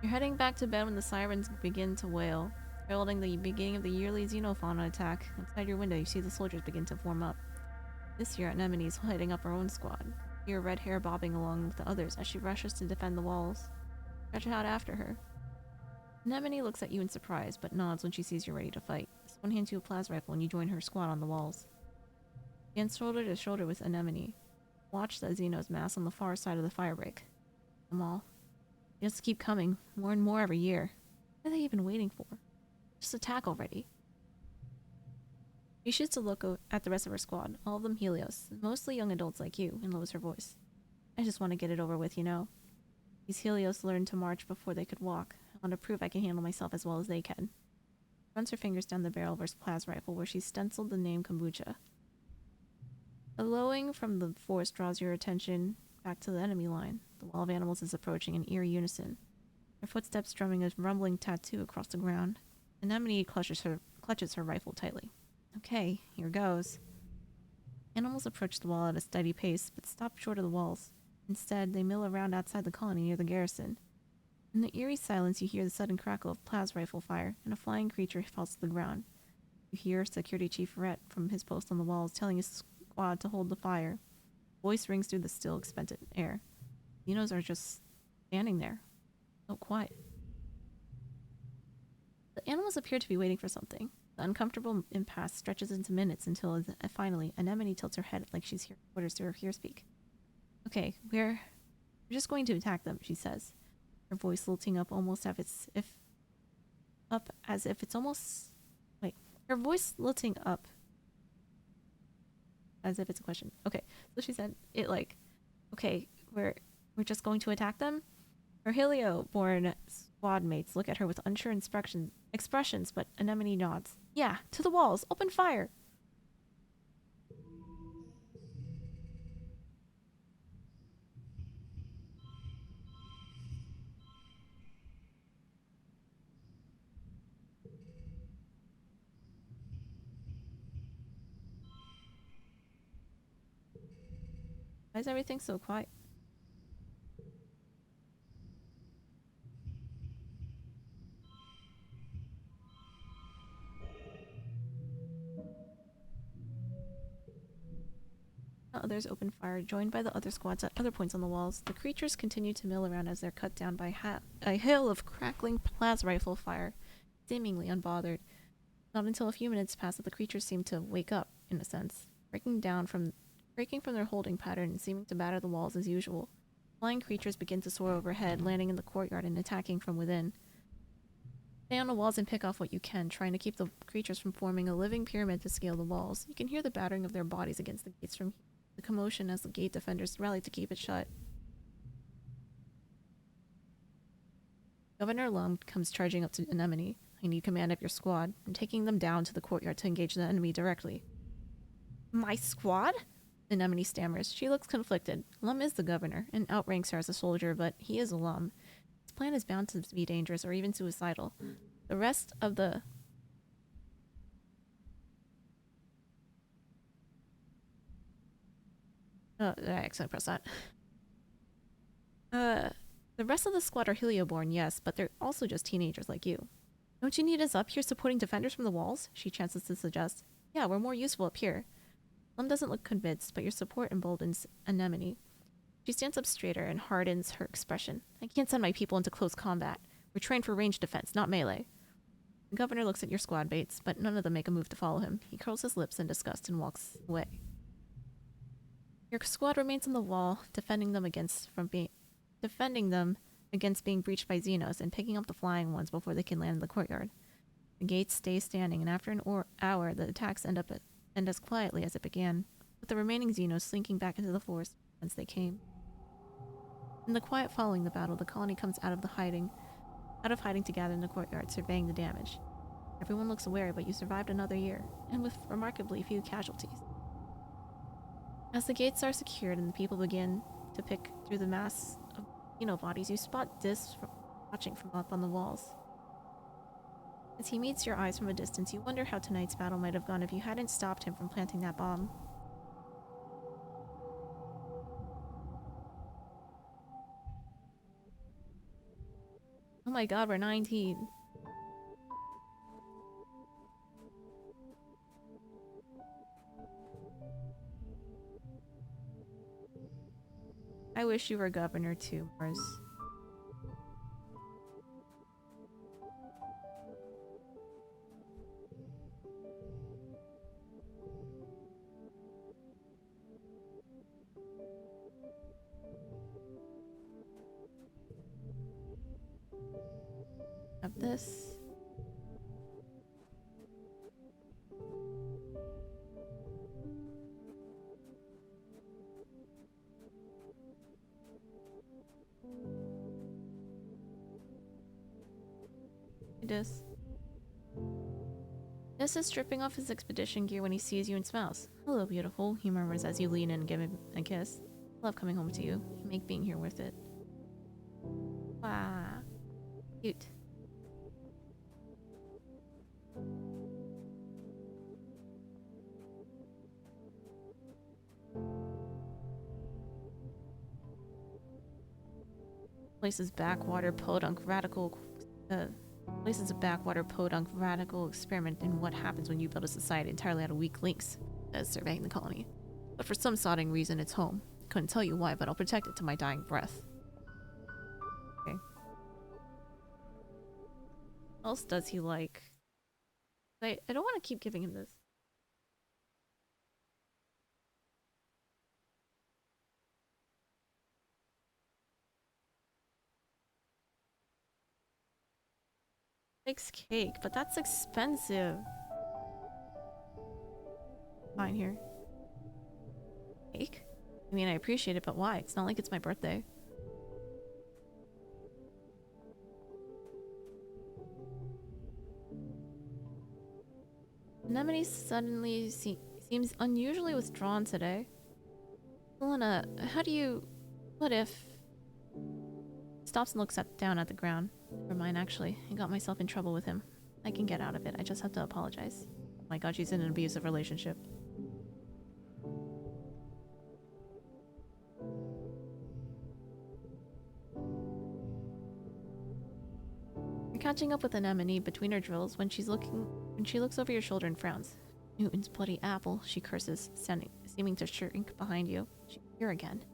You're heading back to bed when the sirens begin to wail, heralding the beginning of the yearly xenofauna attack. Outside your window, you see the soldiers begin to form up. This year, Anemone is heading up her own squad. You hear red hair bobbing along with the others as she rushes to defend the walls. Stretch out after her. Anemone looks at you in surprise, but nods when she sees you're ready to fight. Someone hands you a plas rifle and you join her squad on the walls. Stand shoulder to shoulder with Anemone. Watch the Xenos mass on the far side of the fire break. Them all. They just keep coming, more and more every year. What are they even waiting for? Just attack already. She shoots a look at the rest of her squad, all of them Helios, mostly young adults like you, and lowers her voice. I just want to get it over with, you know. These Helios learned to march before they could walk. I want to prove I can handle myself as well as they can. Runs her fingers down the barrel of her plas rifle where she stenciled the name Kombucha. The lowing from the forest draws your attention back to the enemy line. The wall of animals is approaching in eerie unison, their footsteps drumming a rumbling tattoo across the ground. Anemone clutches her rifle tightly. Okay, here goes. Animals approach the wall at a steady pace, but stop short of the walls. Instead, they mill around outside the colony near the garrison. In the eerie silence, you hear the sudden crackle of plas rifle fire, and a flying creature falls to the ground. You hear Security Chief Rhett from his post on the walls telling his squad to hold the fire. Voice rings through the still, expectant air. Xenos are just standing there, so quiet. The animals appear to be waiting for something. The uncomfortable impasse stretches into minutes until finally Anemone tilts her head like she's hearing orders through her earspeak. Okay, we're just going to attack them, she says, her voice lilting up almost as if it's almost her voice lilting up as if it's a question. Okay, so she said it like, okay, we're just going to attack them. Her Helio-born squad mates look at her with unsure expressions, but Anemone nods. Yeah, to the walls, open fire. Why is everything so quiet? The others open fire, joined by the other squads at other points on the walls. The creatures continue to mill around as they're cut down by a hail of crackling plas rifle fire, seemingly unbothered. Not until a few minutes pass that the creatures seem to wake up, in a sense, breaking from their holding pattern and seeming to batter the walls as usual. Flying creatures begin to soar overhead, landing in the courtyard and attacking from within. Stay on the walls and pick off what you can, trying to keep the creatures from forming a living pyramid to scale the walls. You can hear the battering of their bodies against the gates from the commotion as the gate defenders rally to keep it shut. Governor Lum comes charging up to Anemone. I need command of your squad. I'm taking them down to the courtyard to engage the enemy directly. My squad? Anemone stammers. She looks conflicted. Lum is the governor, and outranks her as a soldier, but he is a Lum. His plan is bound to be dangerous or even suicidal. The rest of the... Oh, I accidentally pressed that. The rest of the squad are Helioborn, yes, but they're also just teenagers like you. Don't you need us up here supporting defenders from the walls? She chances to suggest. Yeah, we're more useful up here. Lum doesn't look convinced, but your support emboldens Anemone. She stands up straighter and hardens her expression. I can't send my people into close combat. We're trained for ranged defense, not melee. The governor looks at your squad mates, but none of them make a move to follow him. He curls his lips in disgust and walks away. Your squad remains on the wall, defending them against being breached by Xenos and picking up the flying ones before they can land in the courtyard. The gates stay standing, and after an hour, the attacks end as quietly as it began, with the remaining Xenos slinking back into the forest whence they came. In the quiet following the battle, the colony comes out of hiding to gather in the courtyard, surveying the damage. Everyone looks wary, but you survived another year, and with remarkably few casualties. As the gates are secured and the people begin to pick through the mass of bodies, you spot Dis watching from up on the walls. As he meets your eyes from a distance, you wonder how tonight's battle might have gone if you hadn't stopped him from planting that bomb. my god, we're 19. I wish you were governor too, Mars. Of this. This. This is stripping off his expedition gear when he sees you and smiles. Hello, beautiful, he murmurs as you lean in and give him a kiss. I love coming home to you. You make being here worth it. Wow. Cute. Places backwater podunk radical places a backwater podunk radical experiment in what happens when you build a society entirely out of weak links, says surveying the colony. But for some sodding reason it's home. Couldn't tell you why, but I'll protect it to my dying breath. Okay. What else does he like? I don't want to keep giving him this. Likes cake, but that's expensive. Fine here. Cake? I mean, I appreciate it, but why? It's not like it's my birthday. Anemone suddenly seems unusually withdrawn today. Helena, how do you... What if... Stops and looks down at the ground. Never mind, actually. I got myself in trouble with him. I can get out of it. I just have to apologize. Oh my god, she's in an abusive relationship. You're catching up with Anemone between her drills when she looks over your shoulder and frowns. Newton's bloody apple, she curses, seeming to shrink behind you. She's here again.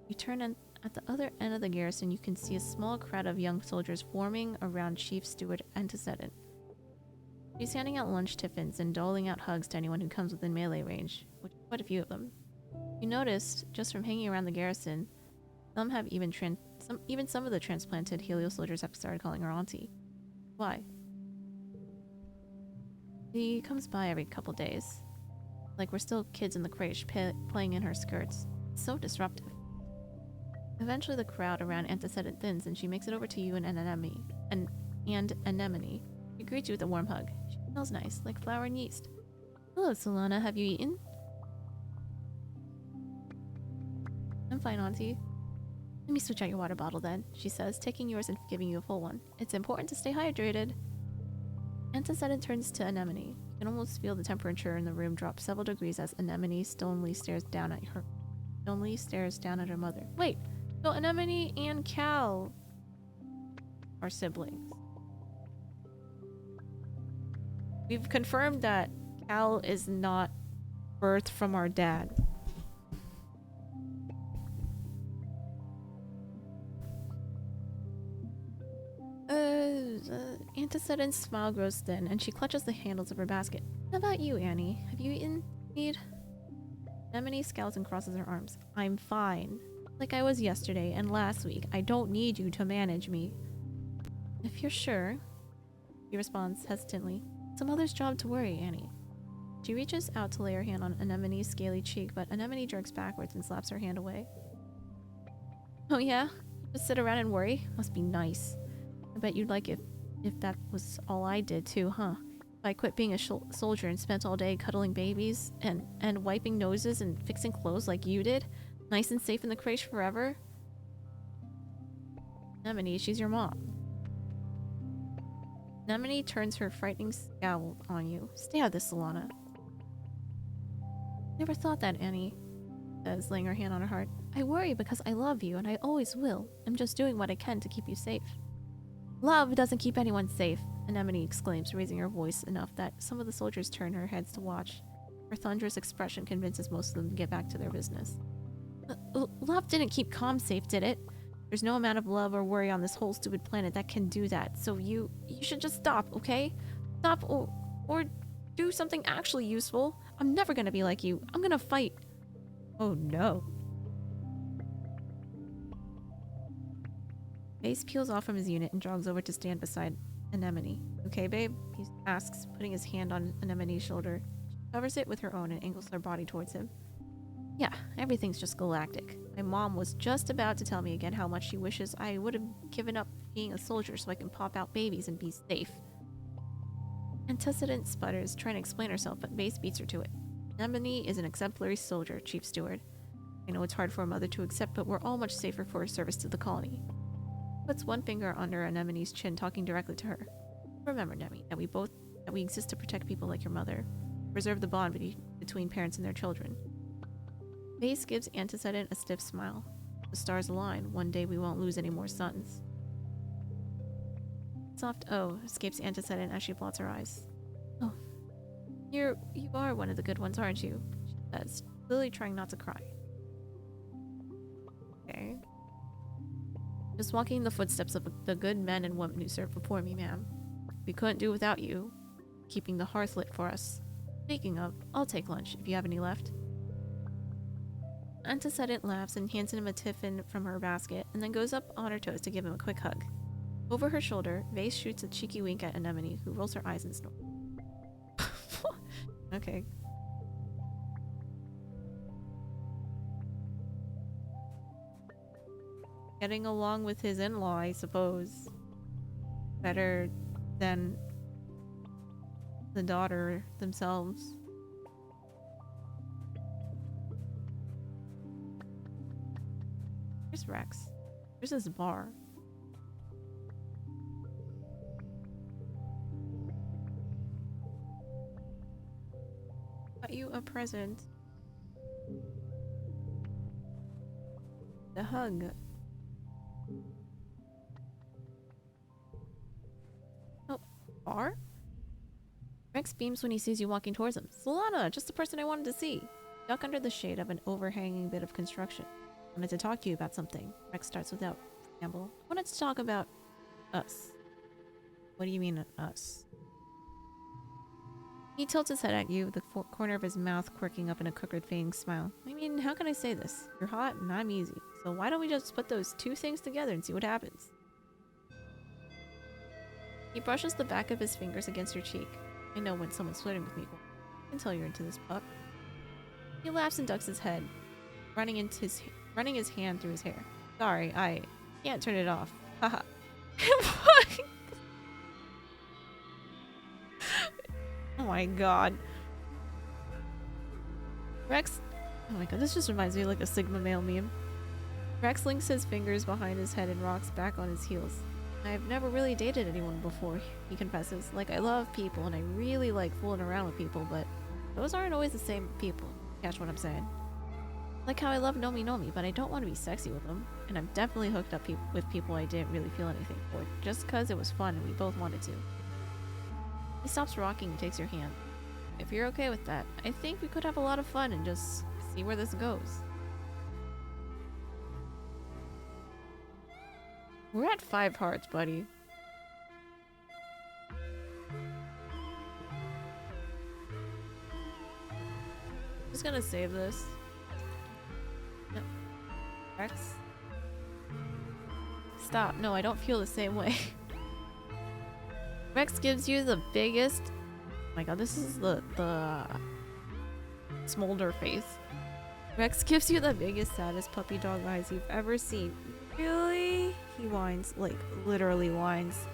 You turn and at the other end of the garrison, you can see a small crowd of young soldiers forming around Chief Steward Antecedent. She's handing out lunch tiffins and doling out hugs to anyone who comes within melee range, which is quite a few of them. You noticed, just from hanging around the garrison, some have even some of the transplanted Helio soldiers have started calling her auntie. Why? She comes by every couple days. Like we're still kids in the crèche playing in her skirts. It's so disruptive. Eventually the crowd around Antecedent thins and she makes it over to you and Anemone. She greets you with a warm hug. She smells nice, like flour and yeast. Hello, Solana. Have you eaten? I'm fine, Auntie. Let me switch out your water bottle then, she says, taking yours and giving you a full one. It's important to stay hydrated. Antecedent turns to Anemone. You can almost feel the temperature in the room drop several degrees as Anemone stonily stares down at her mother. Wait! So Anemone and Cal are siblings. We've confirmed that Cal is not birthed from our dad. Antecedent's smile grows thin, and she clutches the handles of her basket. How about you, Annie? Have you eaten? Anemone scowls and crosses her arms. I'm fine. Like I was yesterday and last week. I don't need you to manage me. If you're sure, he responds hesitantly. It's a mother's job to worry, Annie. She reaches out to lay her hand on Anemone's scaly cheek, but Anemone jerks backwards and slaps her hand away. Oh yeah? Just sit around and worry? Must be nice. I bet you'd like it if that was all I did too, huh? If I quit being a soldier and spent all day cuddling babies and wiping noses and fixing clothes like you did, nice and safe in the crèche forever? Anemone, she's your mom. Anemone turns her frightening scowl on you. Stay out of this, Solana. Never thought that, Annie says, laying her hand on her heart. I worry because I love you and I always will. I'm just doing what I can to keep you safe. Love doesn't keep anyone safe, Anemone exclaims, raising her voice enough that some of the soldiers turn their heads to watch. Her thunderous expression convinces most of them to get back to their business. Love didn't keep calm safe, did it? There's no amount of love or worry on this whole stupid planet that can do that, so you should just stop, okay? Stop or do something actually useful. I'm never gonna be like you. I'm gonna fight. Oh no. Base peels off from his unit and jogs over to stand beside Anemone. Okay, babe? He asks, putting his hand on Anemone's shoulder. She covers it with her own and angles her body towards him. Yeah, everything's just galactic. My mom was just about to tell me again how much she wishes I would have given up being a soldier so I can pop out babies and be safe. Antecedent sputters, trying to explain herself, but Base beats her to it. Anemone is an exemplary soldier, Chief Steward. I know it's hard for a mother to accept, but we're all much safer for her service to the colony. Puts one finger under Anemone's chin, talking directly to her. Remember, Nemi, that we exist to protect people like your mother. Preserve the bond between parents and their children. Base gives Antecedent a stiff smile. The stars align. One day we won't lose any more sons. Soft "oh" escapes Antecedent as she blots her eyes. Oh. You are one of the good ones, aren't you? She says, clearly trying not to cry. Okay. Just walking in the footsteps of the good men and women who served before me, ma'am. We couldn't do without you. Keeping the hearth lit for us. Speaking of, I'll take lunch if you have any left. Antecedent laughs and hands him a tiffin from her basket, and then goes up on her toes to give him a quick hug. Over her shoulder, Vase shoots a cheeky wink at Anemone, who rolls her eyes and snorts. Okay. Getting along with his in-law, I suppose. Better than the daughter themselves. Where's Rex? Where's this bar? Got you a present. The hug. Oh, bar? Rex beams when he sees you walking towards him. Solana, just the person I wanted to see. Duck under the shade of an overhanging bit of construction. Wanted to talk to you about something. Rex starts without preamble. Wanted to talk about us. What do you mean, us? He tilts his head at you, the corner of his mouth quirking up in a crooked, fading smile. I mean, how can I say this? You're hot and I'm easy. So why don't we just put those two things together and see what happens? He brushes the back of his fingers against your cheek. I know when someone's flirting with me. I can tell you're into this pup. He laughs and ducks his head, running his hand through his hair. Sorry, I can't turn it off. Haha. Oh my god. Rex. Oh my god, this just reminds me of like a Sigma male meme. Rex links his fingers behind his head and rocks back on his heels. I've never really dated anyone before, he confesses. Like, I love people and I really like fooling around with people, but those aren't always the same people. Catch what I'm saying? Like how I love Nomi Nomi, but I don't want to be sexy with them. And I'm definitely hooked up with people I didn't really feel anything for, just because it was fun and we both wanted to. He stops rocking and takes your hand. If you're okay with that, I think we could have a lot of fun and just see where this goes. We're at 5 hearts, buddy. Just gonna save this. No. Rex? Stop. No, I don't feel the same way. Rex gives you the biggest... Oh my god, this is the smolder face. Rex gives you the biggest, saddest puppy dog eyes you've ever seen. Really? He whines, like literally whines.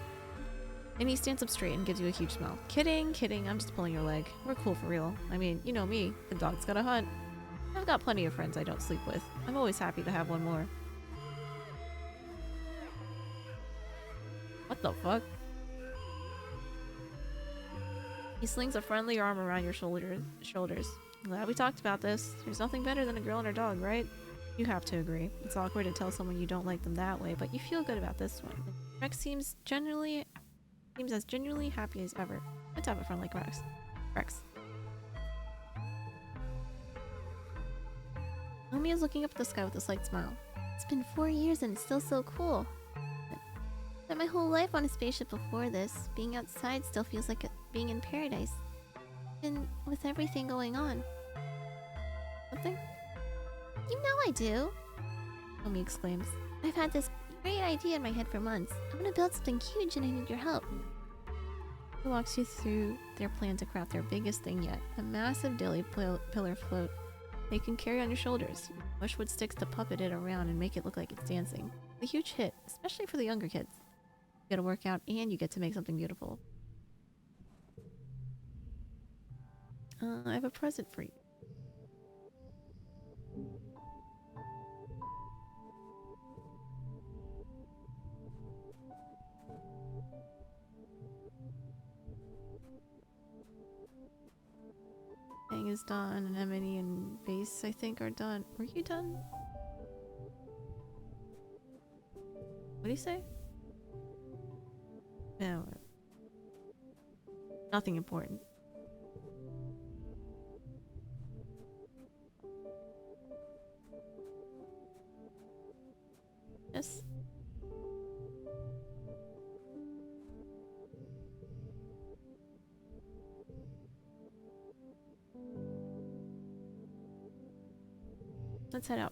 And he stands up straight and gives you a huge smile. Kidding, kidding, I'm just pulling your leg. We're cool for real. I mean, you know me, the dog's gotta hunt. I've got plenty of friends I don't sleep with. I'm always happy to have one more. What the fuck? He slings a friendly arm around your shoulders. Glad we talked about this. There's nothing better than a girl and her dog, right? You have to agree. It's awkward to tell someone you don't like them that way, but you feel good about this one. Rex seems as genuinely happy as ever. Let's have a friend like Rex. Rex. Omi is looking up at the sky with a slight smile. It's been 4 years and it's still so cool. Spent my whole life on a spaceship before this. Being outside still feels like being in paradise. And with everything going on. Something? You know I do! Omi exclaims. I've had this great idea in my head for months. I'm gonna build something huge and I need your help. He walks you through their plan to craft their biggest thing yet. A massive daily pillar float they can carry on your shoulders. Push wood sticks to puppet it around and make it look like it's dancing. A huge hit, especially for the younger kids. You get to work out and you get to make something beautiful. I have a present for you. Thing is done, and Anemone and Base, I think, are done. Were you done? What do you say? No. Nothing important. Yes? Let's head out.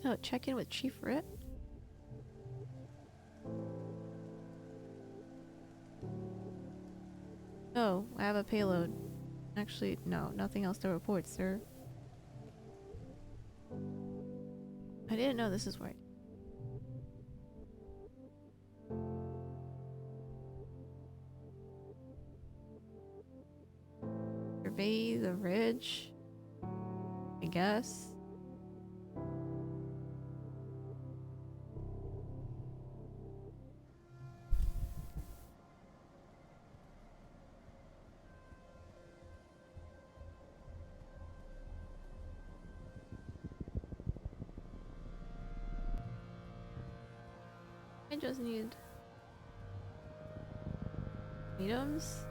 Oh, check in with Chief Rit? Oh, I have a payload. Actually, no, nothing else to report, sir. I didn't know this is right. Survey the ridge, I guess. I just need items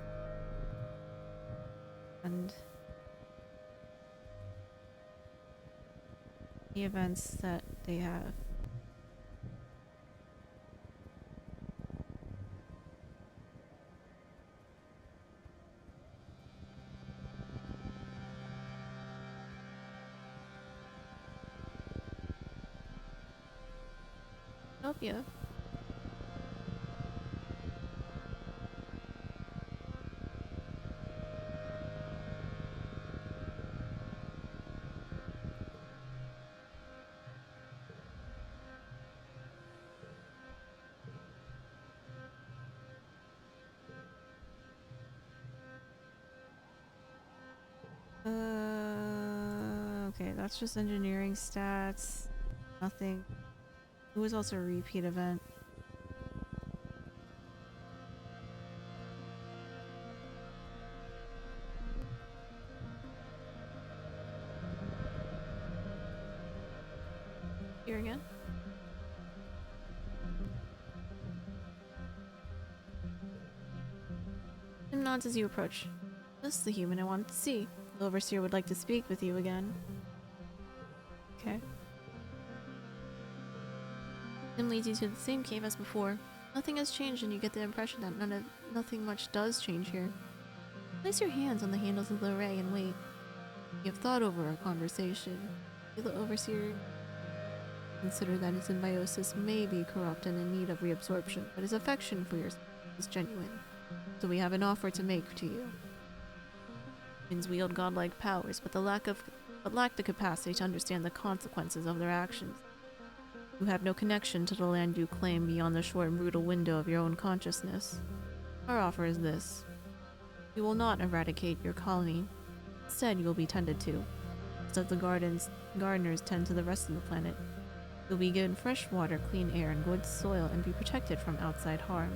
and the events that they have. Help you. Okay, that's just engineering stats. Nothing. It was also a repeat event. Here again. Tim nods as you approach. This is the human I wanted to see. The Overseer would like to speak with you again. Okay. Tim leads you to the same cave as before. Nothing has changed and you get the impression that nothing much does change here. Place your hands on the handles of the array and wait. You have thought over our conversation. The Overseer consider that his symbiosis may be corrupt and in need of reabsorption, but his affection for yours is genuine. So we have an offer to make to you. Humans wield godlike powers, but lack the capacity to understand the consequences of their actions. You have no connection to the land you claim beyond the short and brutal window of your own consciousness. Our offer is this. We will not eradicate your colony. Instead, you will be tended to, just as the gardeners tend to the rest of the planet. You'll be given fresh water, clean air, and good soil, and be protected from outside harm.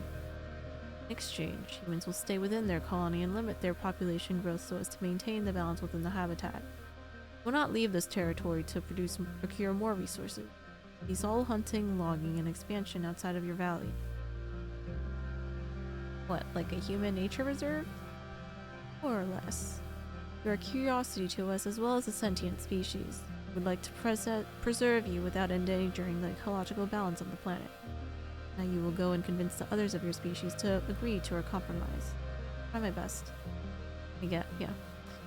In exchange, humans will stay within their colony and limit their population growth so as to maintain the balance within the habitat. We will not leave this territory to procure more resources. He's all hunting, logging, and expansion outside of your valley. What, like a human nature reserve? More or less. You're a curiosity to us as well as a sentient species. We would like to preserve you without endangering the ecological balance of the planet. Now you will go and convince the others of your species to agree to our compromise. Try my best. Yeah.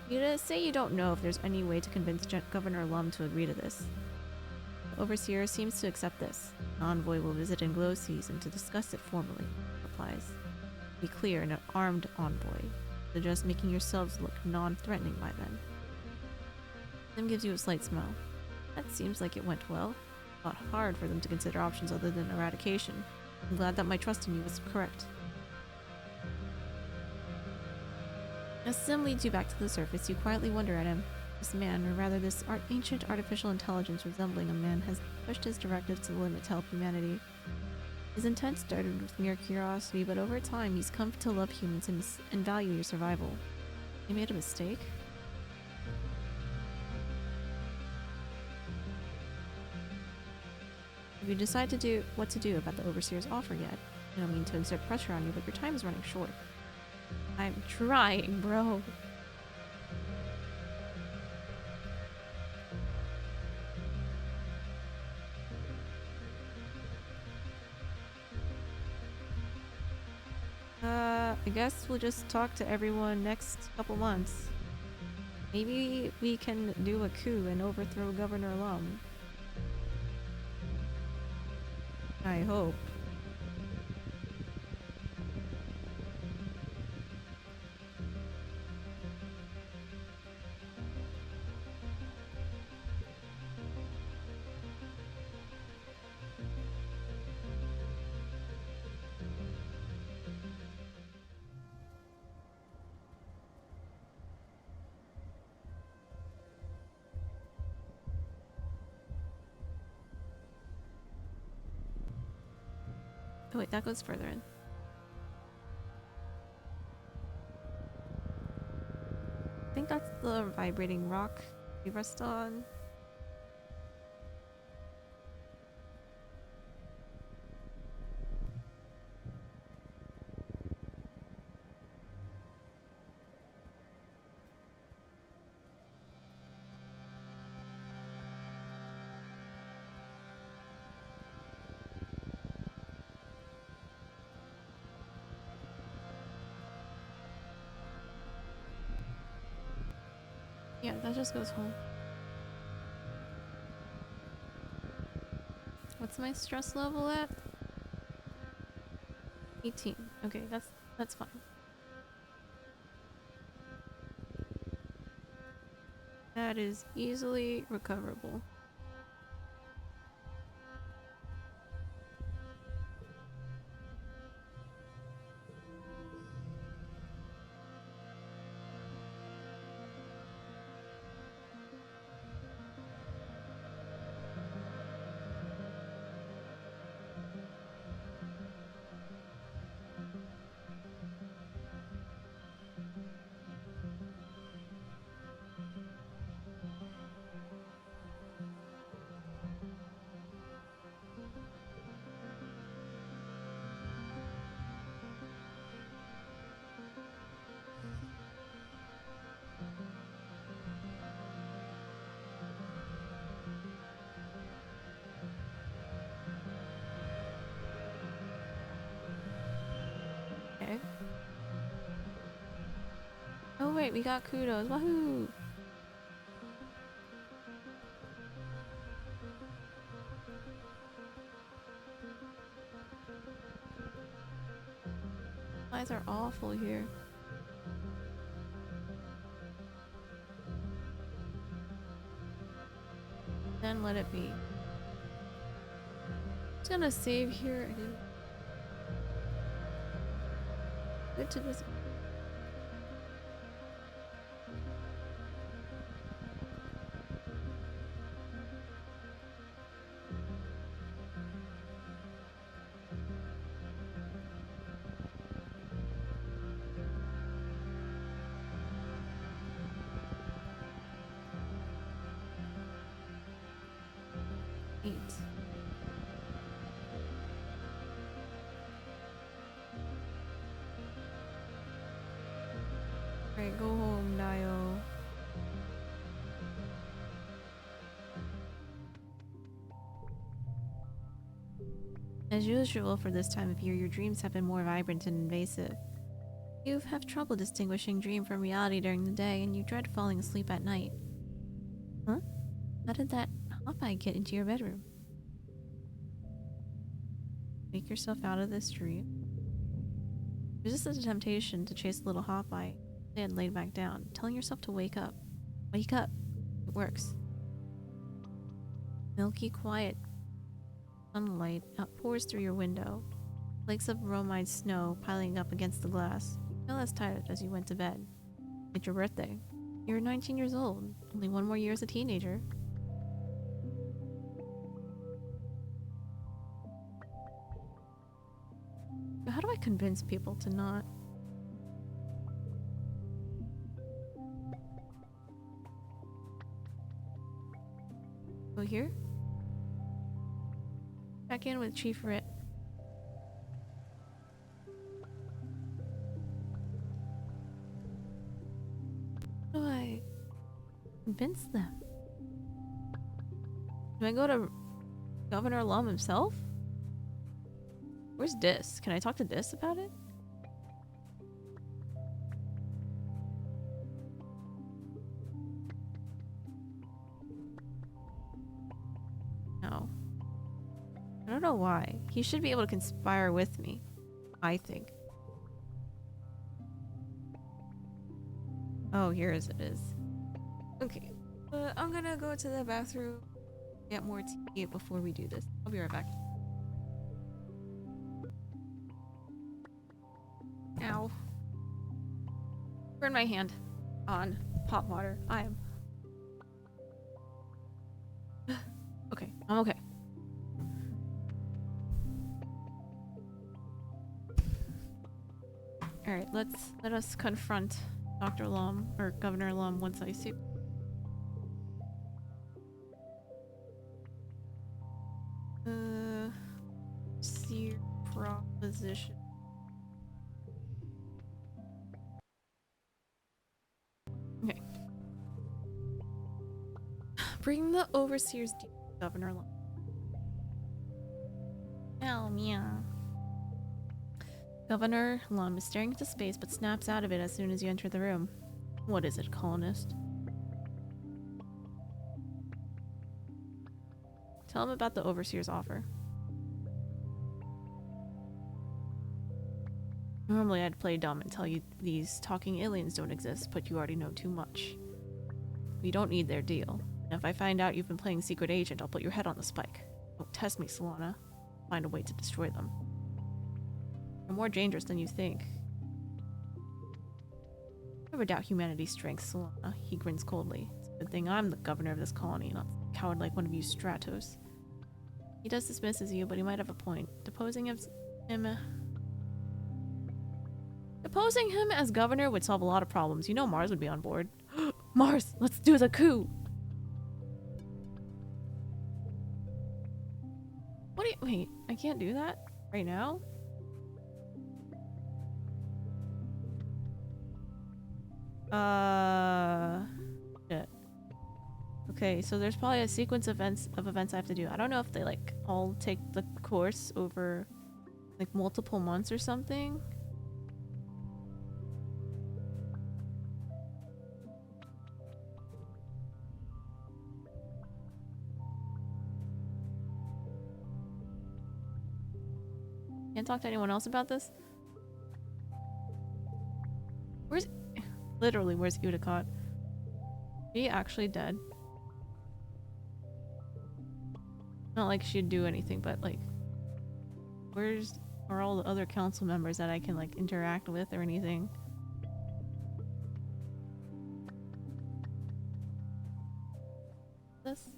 You say you don't know if there's any way to convince Governor Lum to agree to this. The Overseer seems to accept this. An envoy will visit in glow season to discuss it formally, replies. Be clear, an armed envoy. Suggest making yourselves look non-threatening by then. Tim gives you a slight smile. That seems like it went well. Not hard for them to consider options other than eradication. I'm glad that my trust in you was correct. As Sim leads you back to the surface, you quietly wonder at him. This man, or rather this ancient artificial intelligence resembling a man, has pushed his directives to the limit to help humanity. His intent started with mere curiosity, but over time he's come to love humans and value your survival. He made a mistake? If you decide to do what to do about the Overseer's offer yet, I don't mean to exert pressure on you, but your time is running short. I'm trying, bro. I guess we'll just talk to everyone next couple months. Maybe we can do a coup and overthrow Governor Lum. I hope. Oh wait, that goes further in. I think that's the vibrating rock we rest on. Yeah, that just goes home. What's my stress level at? 18. Okay, that's fine. That is easily recoverable. Okay. Oh wait, we got kudos. Wahoo! Flies are awful here. Then let it be. Just gonna save here. I didn't. Good to this. Eight. Alright, go home, Nayo. As usual for this time of year, your dreams have been more vibrant and invasive. You have trouble distinguishing dream from reality during the day, and you dread falling asleep at night. Huh? How did that Hopeye get into your bedroom? Wake yourself out of this dream. Resist the temptation to chase the little Hopeye. Instead, laid back down, telling yourself to wake up. Wake up. It works. Milky quiet sunlight outpours through your window. Flakes of bromide snow piling up against the glass. You feel as tired as you went to bed. It's your birthday. You're 19 years old. Only one more year as a teenager. How do I convince people to not? Go here? Check in with Chief Rit. How do I convince them? Do I go to Governor Lum himself? Where's Dis? Can I talk to Dis about it? No. I don't know why. He should be able to conspire with me, I think. Oh, here it is. Okay. I'm gonna go to the bathroom, get more tea before we do this. I'll be right back. Ow. Burn my hand on hot water. I am. Okay, I'm okay. Alright, let us confront Dr. Lum, or Governor Lum, once I see. See your proposition. Okay. Bring the overseer's deed, Governor Lum. Oh, meow. Governor Lum is staring into space but snaps out of it as soon as you enter the room. What is it, colonist? Tell him about the overseer's offer. Normally I'd play dumb and tell you these talking aliens don't exist, but you already know too much. We don't need their deal. And if I find out you've been playing secret agent, I'll put your head on the spike. Don't test me, Solana. Find a way to destroy them. They're more dangerous than you think. Never doubt humanity's strength, Solana. He grins coldly. It's a good thing I'm the governor of this colony, not a coward like one of you Stratos. He does dismisses you, but he might have a point. Deposing him as governor would solve a lot of problems. You know Mars would be on board. Mars, let's do the coup! What do you- wait, I can't do that? Right now? Shit. Okay, so there's probably a sequence of events I have to do. I don't know if they like all take the course over like multiple months or something. Can't talk to anyone else about this? Where's... Literally, where's Udicott? Is she actually dead? Not like she'd do anything, but like... Where's... are all the other council members that I can like interact with or anything? This?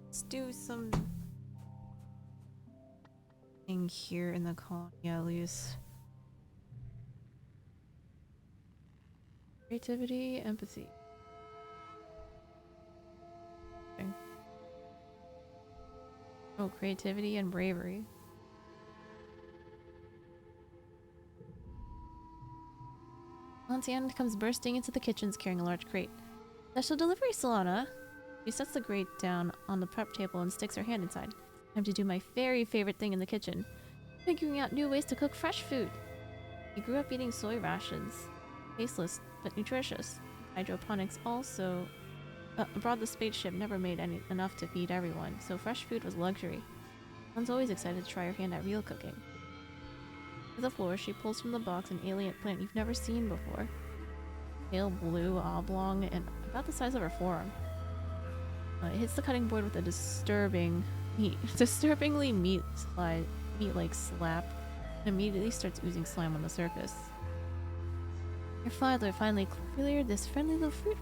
Let's do some thing here in the colony at least. Creativity, empathy. Oh, creativity and bravery. Auntie Anne comes bursting into the kitchens carrying a large crate. Special delivery, Solana! She sets the crate down on the prep table and sticks her hand inside. Time to do my very favorite thing in the kitchen. Figuring out new ways to cook fresh food. He grew up eating soy rations. Tasteless, but nutritious. Hydroponics also... abroad the spaceship never made enough to feed everyone, so fresh food was luxury. One's always excited to try her hand at real cooking. To the floor, she pulls from the box an alien plant you've never seen before. Pale blue, oblong, and about the size of her forearm. It hits the cutting board with a disturbingly meat-like slap, and immediately starts oozing slime on the surface. Your father finally cleared this friendly little fruit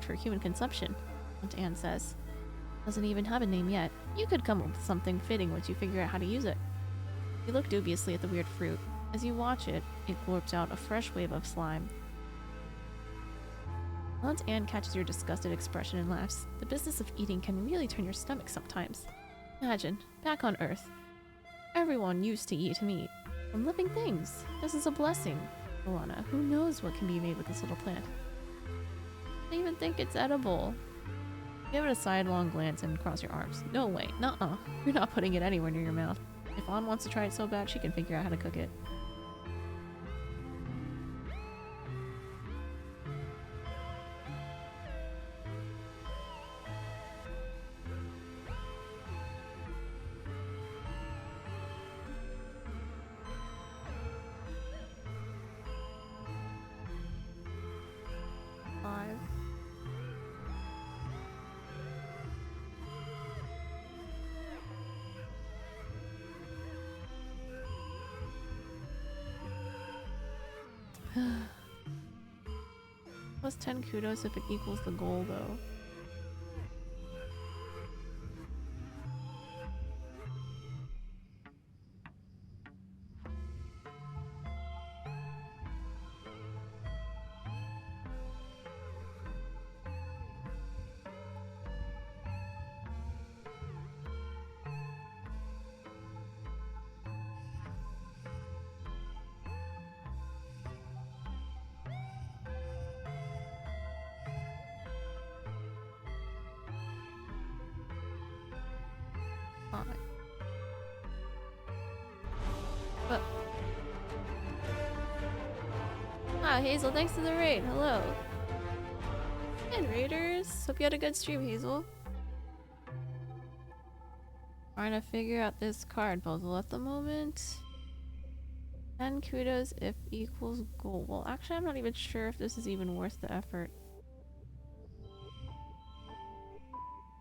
for human consumption, Aunt Anne says. Doesn't even have a name yet. You could come up with something fitting once you figure out how to use it. You look dubiously at the weird fruit. As you watch it, it glorps out a fresh wave of slime. Aunt Anne catches your disgusted expression and laughs. The business of eating can really turn your stomach sometimes. Imagine, back on Earth. Everyone used to eat meat. From living things. This is a blessing. Alana, who knows what can be made with this little plant? I even think it's edible. Give it a sidelong glance and cross your arms. No way, nuh-uh. You're not putting it anywhere near your mouth. If Anne wants to try it so bad, she can figure out how to cook it. Plus 10 kudos if it equals the goal, though. But Hazel, thanks for the raid. Hello. And raiders. Hope you had a good stream, Hazel. Trying to figure out this card puzzle at the moment. 10 kudos if equals gold. Well, actually, I'm not even sure if this is even worth the effort.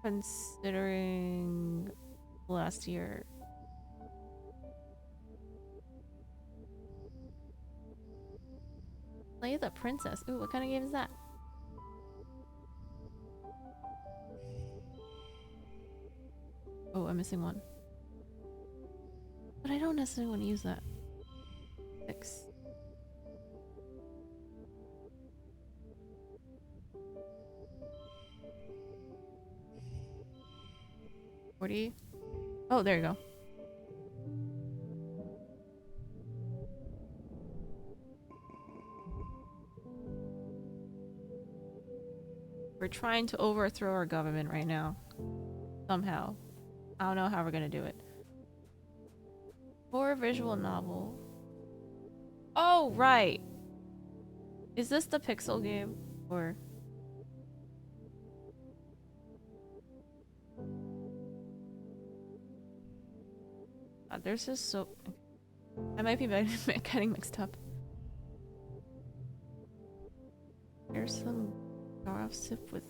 Considering last year. Play the princess. Ooh, what kind of game is that? Oh, I'm missing one. But I don't necessarily want to use that. 6. $40. Oh, there you go. We're trying to overthrow our government right now. Somehow. I don't know how we're gonna do it. Horror visual novel. Oh, right! Is this the pixel game? Or... God, there's just so... I might be getting mixed up. There's some... off sip with...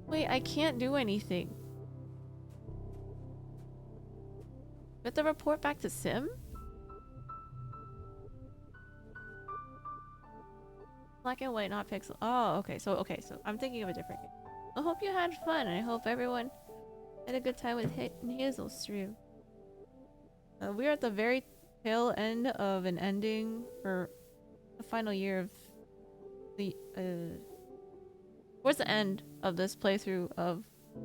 Wait, I can't do anything. We have to report back to Sim? Black and white, not pixel. Oh, okay, so I'm thinking of a different game. I hope you had fun, and I hope everyone had a good time with Hazel's stream. We're at the very tail end of an ending for the final year of the towards the end of this playthrough of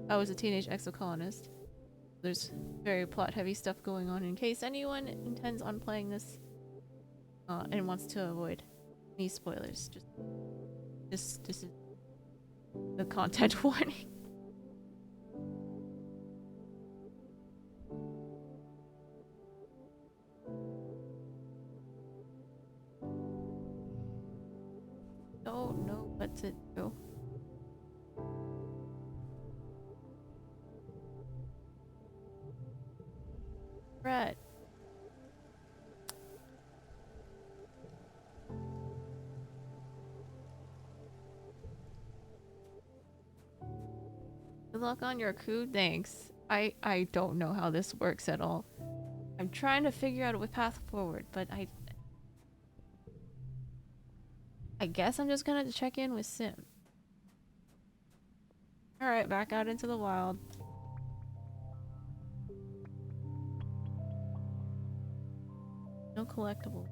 I was a teenage exocolonist. There's very plot heavy stuff going on in case anyone intends on playing this and wants to avoid any spoilers. Just this is the content warning. Don't know what to do. Brett. Good luck on your coup, thanks. I don't know how this works at all. I'm trying to figure out a path forward, but I guess I'm just gonna check in with Sim. Alright, back out into the wild. No collectible.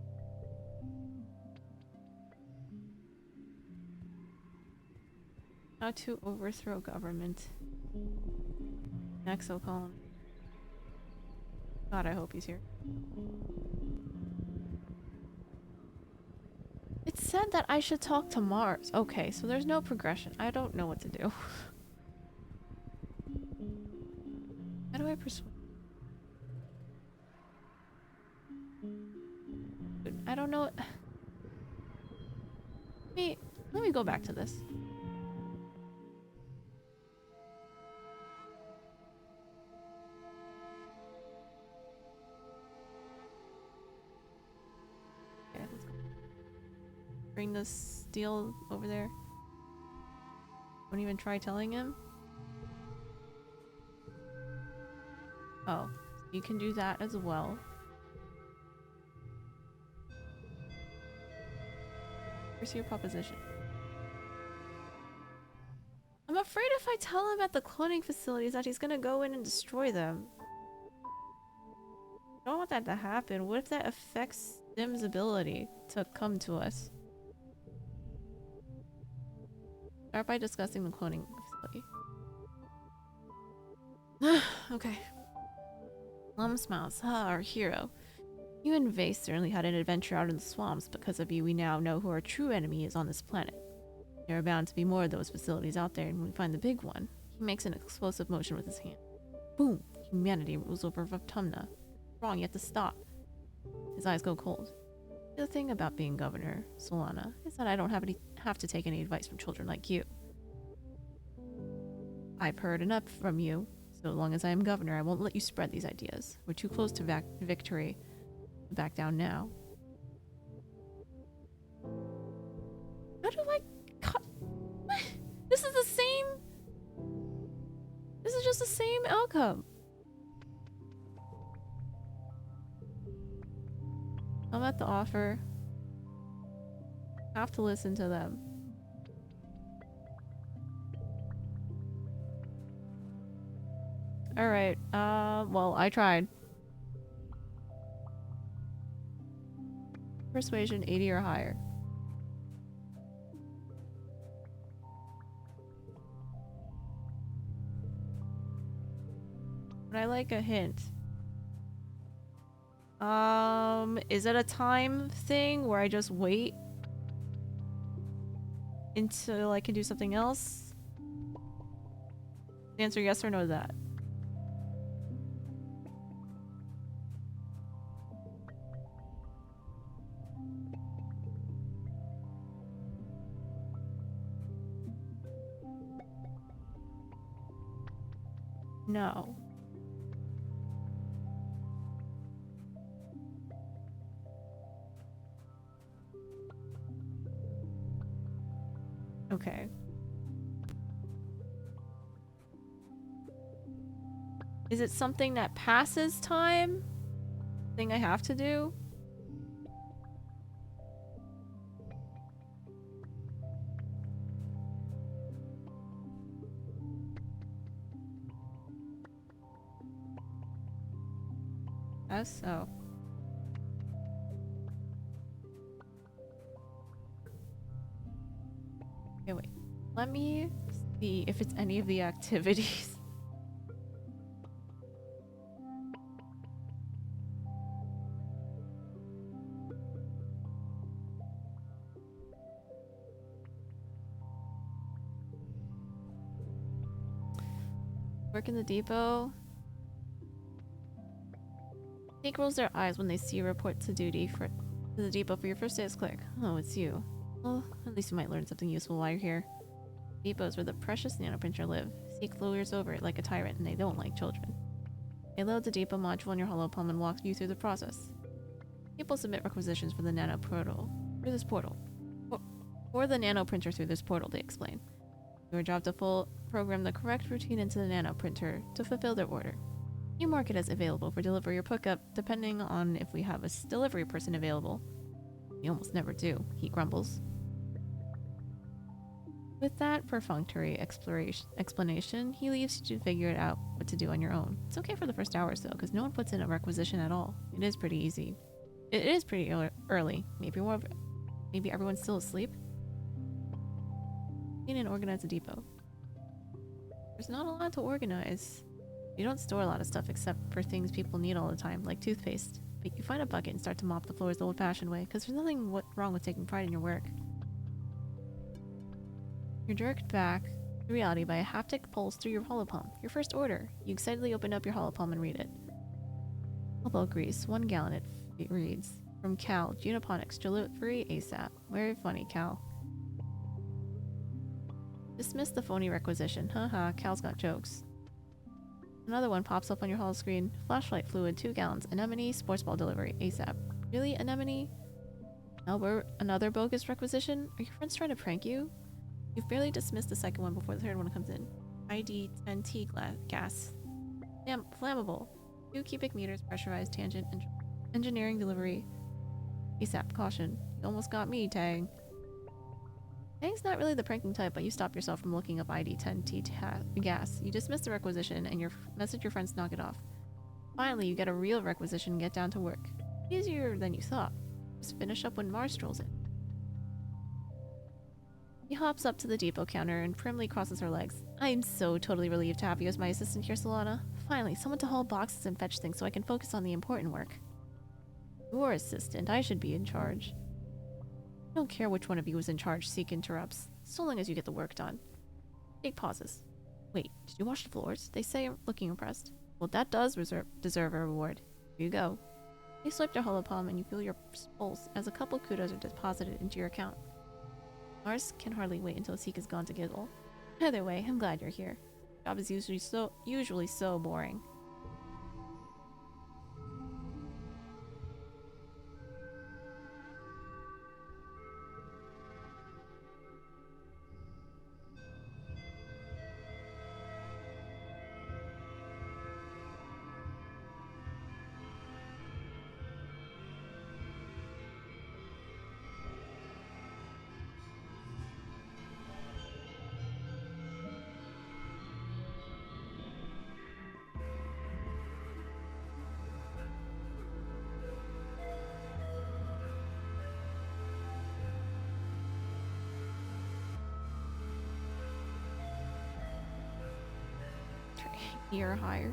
How to overthrow government. Exocolonist. God, I hope he's here. It said that I should talk to Mars. Okay, so there's no progression. I don't know what to do. How do I persuade? I don't know. Let me go back to this. Okay, let's go. Bring the steel over there. Don't even try telling him. Oh, you can do that as well. Where's your proposition? I'm afraid if I tell him at the cloning facilities that he's gonna go in and destroy them. I don't want that to happen. What if that affects Sim's ability to come to us? Start by discussing the cloning facility. Okay. Lum smiles. Ah, our hero. You and Vase certainly had an adventure out in the swamps. Because of you, we now know who our true enemy is on this planet. There are bound to be more of those facilities out there, and when we find the big one, he makes an explosive motion with his hand. Boom! Humanity rules over Vaptumna. Wrong, you have to stop. His eyes go cold. The thing about being governor, Solana, is that I don't have to take any advice from children like you. I've heard enough from you. So long as I am governor, I won't let you spread these ideas. We're too close to victory to back down now. How do I cut? This is the same. This is just the same outcome. I'm at the offer. I have to listen to them. Alright, well, I tried. Persuasion 80 or higher. Would I like a hint? Is it a time thing where I just wait until I can do something else? Answer yes or no to that. No. Okay. Is it something that passes time? Thing I have to do? Yes? Oh. Okay, wait. Let me if it's any of the activities. Work in the depot. Jake rolls their eyes when they see you report to the depot for your first day as clerk. Oh, it's you. Well, at least you might learn something useful while you're here. Depots where the precious nanoprinter live. Seek lawyers over it like a tyrant, and they don't like children. They load the depot module in your holopalm and walk you through the process. People submit requisitions for the nano portal through this portal. For the nanoprinter through this portal, they explain. Your job to program the correct routine into the nanoprinter to fulfill their order. You mark it as available for delivery or pickup, depending on if we have a delivery person available. We almost never do, he grumbles. With that perfunctory explanation, he leaves you to figure it out what to do on your own. It's okay for the first hours though, because no one puts in a requisition at all. It is pretty easy. It is pretty early. Maybe everyone's still asleep. Clean and organize a depot. There's not a lot to organize. You don't store a lot of stuff except for things people need all the time, like toothpaste. But you find a bucket and start to mop the floors the old-fashioned way, because there's nothing wrong with taking pride in your work. You're jerked back to reality by a haptic pulse through your holopalm. Your first order. You excitedly open up your holopalm and read it. Elbow grease, 1 gallon, it reads. From Cal, Genoponics, delivery ASAP. Very funny, Cal. Dismiss the phony requisition. Haha, Cal's got jokes. Another one pops up on your holo screen. Flashlight fluid, 2 gallons. Anemone, sports ball delivery ASAP. Really, Anemone? Albert, another bogus requisition? Are your friends trying to prank you? You've barely dismissed the second one before the third one comes in. ID 10T gas. Damn, flammable. 2 cubic meters pressurized tangent engineering delivery. ASAP, caution. You almost got me, Tang. Tang's not really the pranking type, but you stop yourself from looking up ID 10T gas. You dismiss the requisition and message your friends to knock it off. Finally, you get a real requisition and get down to work. Easier than you thought. Just finish up when Mars strolls in. He hops up to the depot counter and primly crosses her legs. I'm so totally relieved to have you as my assistant here, Solana. Finally, someone to haul boxes and fetch things so I can focus on the important work. Your assistant, I should be in charge. I don't care which one of you is in charge, Seek interrupts, so long as you get the work done. Jake pauses. Wait, did you wash the floors? They say, looking impressed. Well, that does deserve a reward. Here you go. They swipe their holopalm and you feel your pulse as a couple kudos are deposited into your account. Mars can hardly wait until Seek is gone to giggle. Either way, I'm glad you're here. Job is usually so boring. Year higher.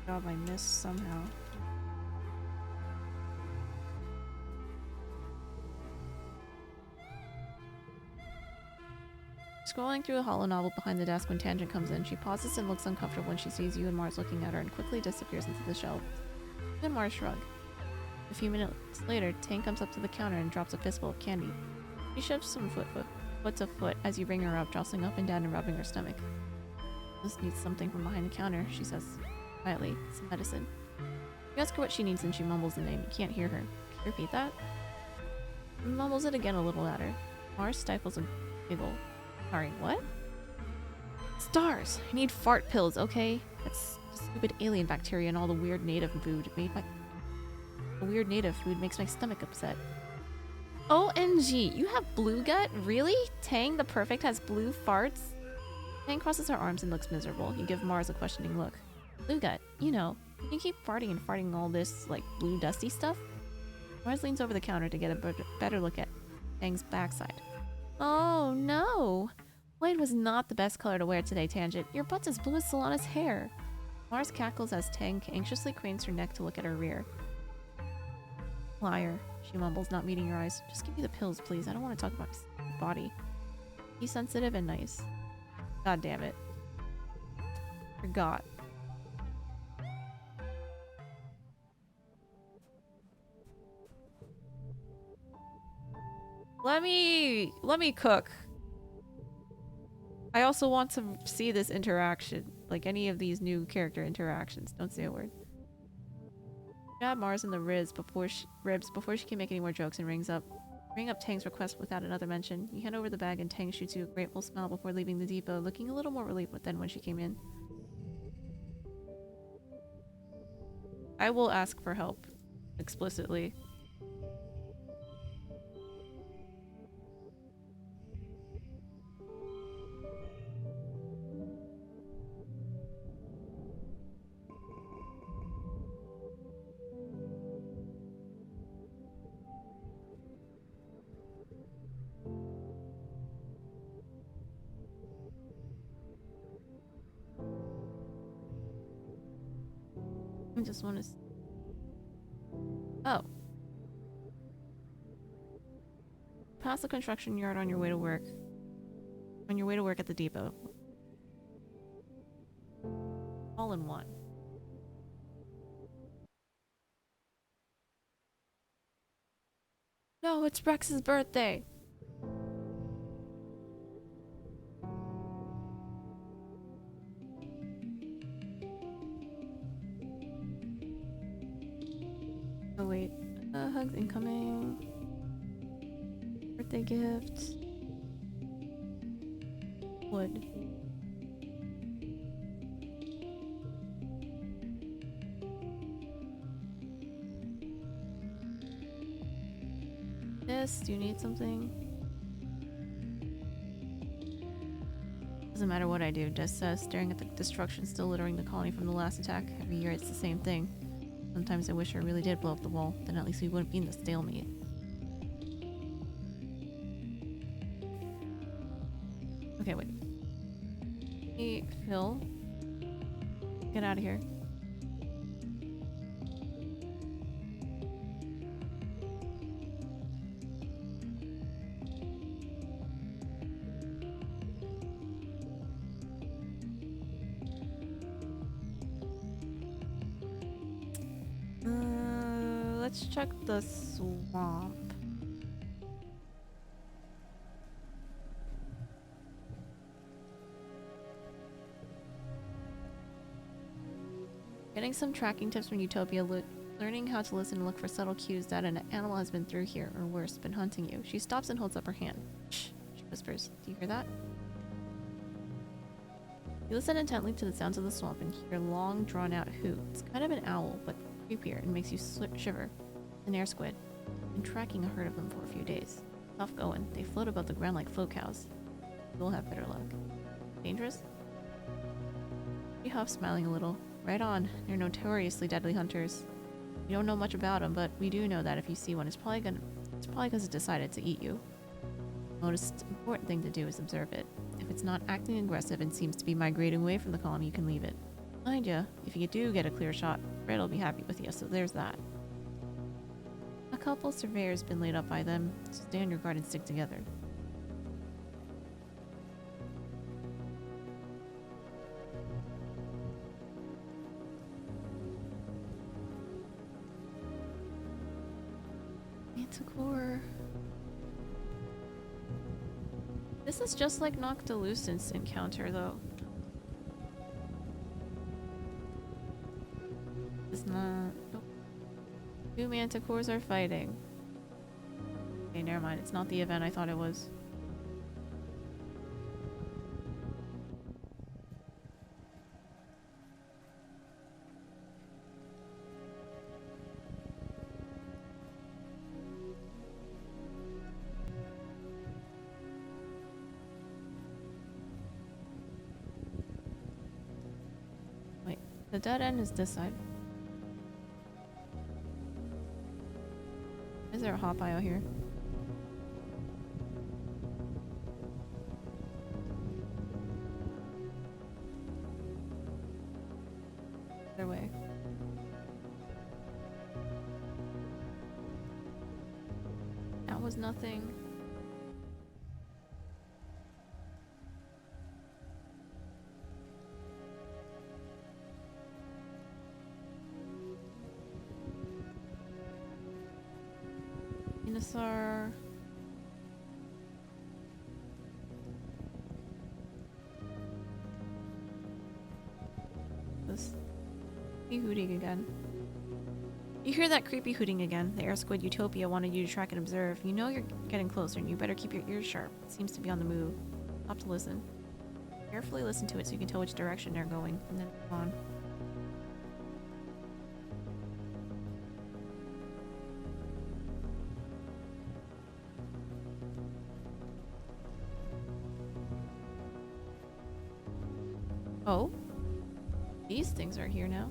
Job I missed somehow. Scrolling through a holo novel behind the desk when Tangent comes in, she pauses and looks uncomfortable when she sees you and Mars looking at her and quickly disappears into the shelf. Then Mars shrugs. A few minutes later, Tang comes up to the counter and drops a fistful of candy. She shoves some foot to foot as you bring her up, jostling up and down and rubbing her stomach. This needs something from behind the counter, she says quietly. Some medicine. You ask her what she needs and she mumbles the name. You can't hear her. Can you repeat that? She mumbles it again a little louder. Mars stifles a giggle. Sorry, what? Stars! I need fart pills, okay? That's stupid alien bacteria and all the weird native food makes my stomach upset. OMG, you have blue gut? Really? Tang the Perfect has blue farts? Tang crosses her arms and looks miserable. You give Mars a questioning look. Blue gut, you know, you keep farting and farting all this, like, blue dusty stuff? Mars leans over the counter to get a better look at Tang's backside. Oh no! White was not the best color to wear today, Tangent. Your butt's as blue as Solana's hair. Mars cackles as Tang anxiously cranes her neck to look at her rear. Liar, she mumbles, not meeting your eyes. Just give me the pills, please. I don't want to talk about my body. Be sensitive and nice. God damn it. Forgot. Let me cook. I also want to see this interaction. Like any of these new character interactions. Don't say a word. Jab Mars in the ribs before she can make any more jokes and ring up Tang's request without another mention. You hand over the bag and Tang shoots you a grateful smile before leaving the depot, looking a little more relieved than when she came in. I will ask for help. Explicitly. I just want to... Oh. Pass the construction yard on your way to work. On your way to work at the depot. All in one. No, it's Rex's birthday! Oh wait. Hugs incoming. Birthday gift. Wood. This, do you need something? Doesn't matter what I do, just staring at the destruction still littering the colony from the last attack. Every year it's the same thing. Sometimes I wish I really did blow up the wall, then at least we wouldn't be in the stalemate. Okay, wait. Hey, Phil. Get out of here. Let's check the swamp. Getting some tracking tips from Utopia, learning how to listen and look for subtle cues that an animal has been through here, or worse, been hunting you. She stops and holds up her hand. Shh, she whispers. Do you hear that? You listen intently to the sounds of the swamp and hear a long, drawn-out hoot. It's kind of an owl, but creepier and makes you shiver. An air squid. Been tracking a herd of them for a few days. Tough going. They float above the ground like float cows. You'll have better luck. Dangerous? She huffs, smiling a little. Right on. They're notoriously deadly hunters. We don't know much about them, but we do know that if you see one, it's probably because it decided to eat you. The most important thing to do is observe it. If it's not acting aggressive and seems to be migrating away from the colony, you can leave it. Mind ya, if you do get a clear shot, Fred will be happy with you, so there's that. A couple surveyors been laid up by them, so stay on your guard and stick together. Manticore. This is just like Noctilucent's encounter, though. It's not... Nope. Two manticores are fighting. Okay, never mind. It's not the event I thought it was. The dead end is this side. Is there a hot bio here? Other way. That was nothing. Dinosaur. This creepy hooting again. You hear that creepy hooting again. The air squid Utopia wanted you to track and observe. You know you're getting closer and you better keep your ears sharp. It seems to be on the move. Stop to listen. Carefully listen to it so you can tell which direction they're going, and then move on. Oh? These things are here now.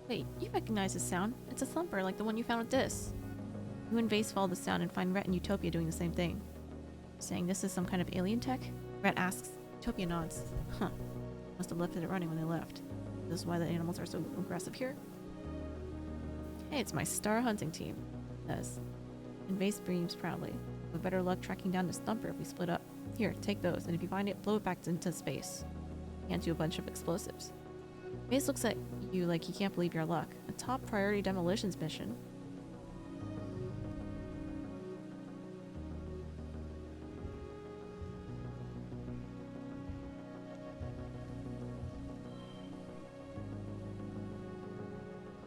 Wait, you recognize this sound? It's a thumper like the one you found with this. You and Vase follow the sound and find Rhett and Utopia doing the same thing. Saying this is some kind of alien tech? Rhett asks. Utopia nods. Huh. Must have left it running when they left. This is why the animals are so aggressive here? Hey, it's my star hunting team. Says. And Vase beams proudly. We've better luck tracking down this thumper if we split up. Here, take those, and if you find it, blow it back into space. Hand you a bunch of explosives. Vase looks at you like he can't believe your luck. A top priority demolitions mission.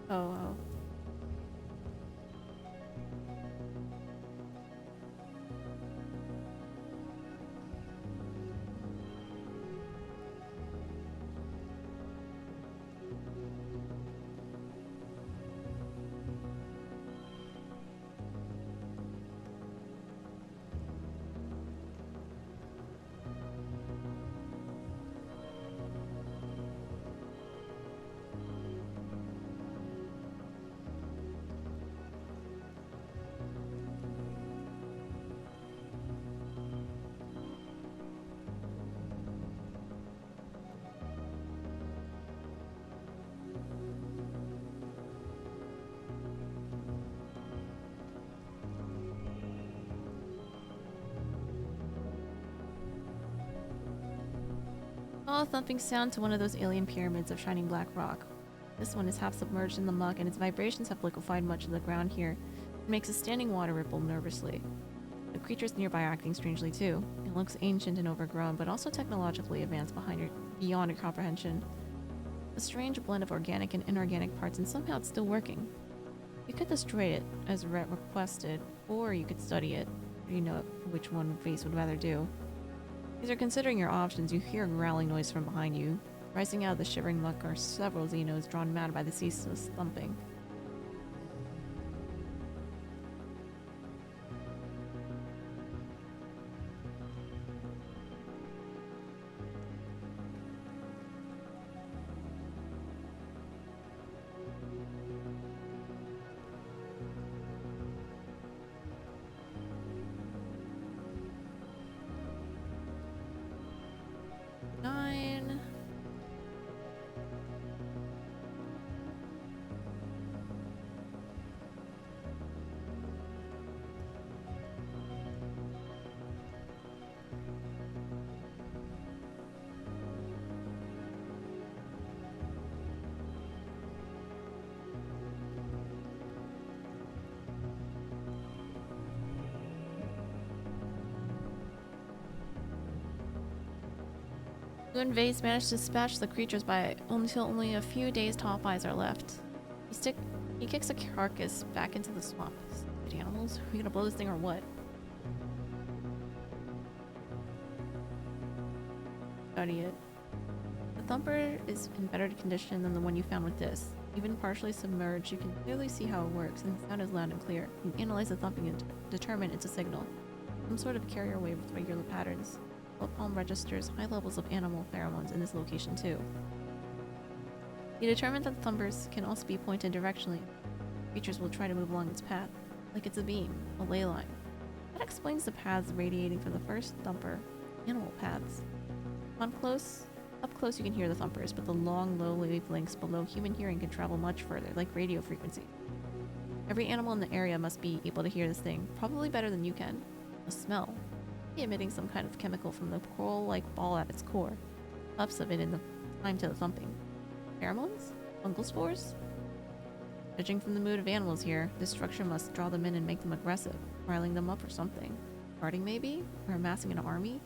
Oh. Oh, a thumping sound to one of those alien pyramids of shining black rock. This one is half submerged in the muck, and its vibrations have liquefied much of the ground here. It makes a standing water ripple nervously. The creatures nearby are acting strangely too. It looks ancient and overgrown, but also technologically advanced beyond your comprehension. A strange blend of organic and inorganic parts, and somehow it's still working. You could destroy it, as Rhett requested, or you could study it. You know which one Face would rather do. As you're considering your options, you hear a growling noise from behind you. Rising out of the shivering muck are several Xenos drawn mad by the ceaseless thumping. You and Vase managed to dispatch the creatures by until only a few days' top eyes are left. He kicks a carcass back into the swamp. Stupid animals, are we gonna blow this thing or what? Study it. The thumper is in better condition than the one you found with this. Even partially submerged, you can clearly see how it works, and the sound is loud and clear. You analyze the thumping and determine it's a signal. Some sort of carrier wave with regular patterns. Palm registers high levels of animal pheromones in this location too. He determined that the thumpers can also be pointed directionally. Creatures will try to move along its path, like it's a beam, a ley line. That explains the paths radiating from the first thumper, animal paths. Up close you can hear the thumpers, but the long, low wavelengths below human hearing can travel much further, like radio frequency. Every animal in the area must be able to hear this thing, probably better than you can. A smell. Emitting some kind of chemical from the coral-like ball at its core. Puffs of it in the time to the thumping. Pheromones? Fungal spores? Judging from the mood of animals here, this structure must draw them in and make them aggressive, riling them up or something. Guarding maybe? Or amassing an army?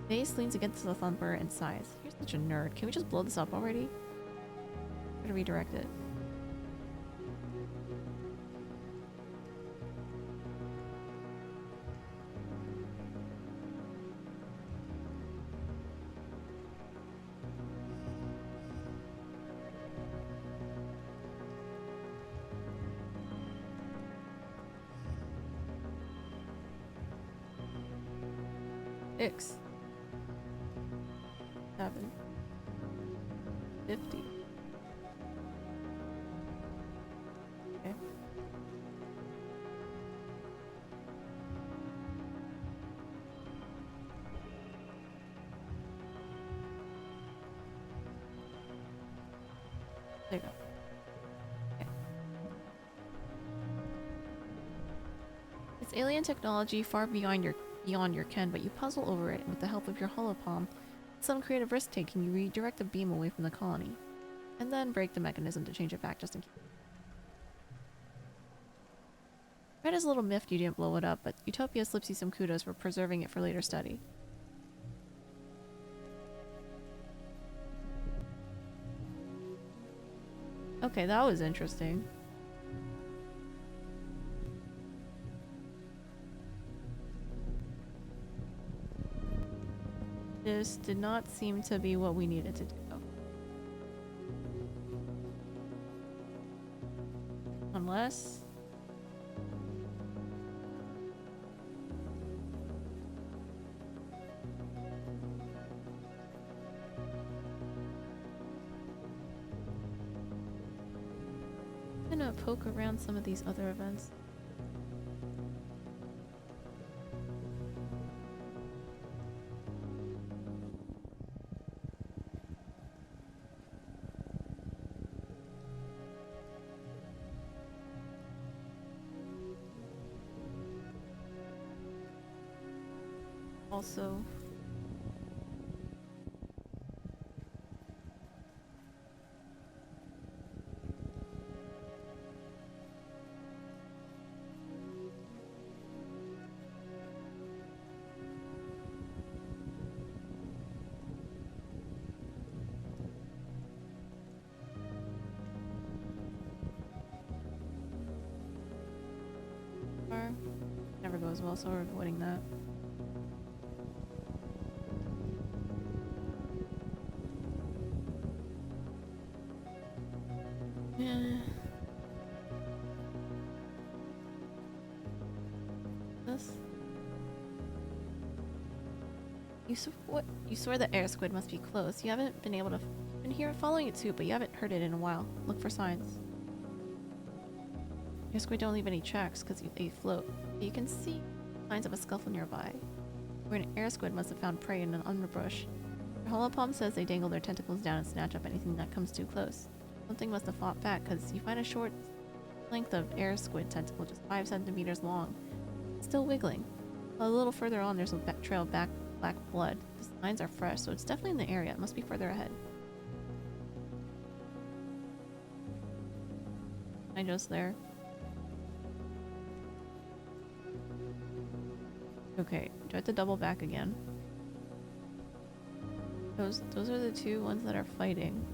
Base leans against the thumper and sighs. You're such a nerd. Can we just blow this up already? Try to redirect it. Six. 7. 50. Okay. There you go. Okay. It's alien technology far beyond your ken, but you puzzle over it, and with the help of your holopalm, some creative risk-taking, you redirect the beam away from the colony, and then break the mechanism to change it back just in case. Red is a little miffed you didn't blow it up, but Utopia slips you some kudos for preserving it for later study. Okay, that was interesting. This did not seem to be what we needed to do. Unless... I'm gonna poke around some of these other events. Also, never goes well, so we're avoiding that. This? You swear the air squid must be close. You haven't been able to... been here following it too, but you haven't heard it in a while. Look for signs. Air squid don't leave any tracks because they float. But you can see signs of a scuffle nearby, where an air squid must have found prey in an underbrush. Your holopalm says they dangle their tentacles down and snatch up anything that comes too close. Something must have fought back, because you find a short length of air squid tentacle just 5 centimeters long. It's still wiggling. A little further on, there's a trail of black blood. The signs are fresh, so it's definitely in the area. It must be further ahead. I just there. Okay, do I have to double back again? Those are the two ones that are fighting.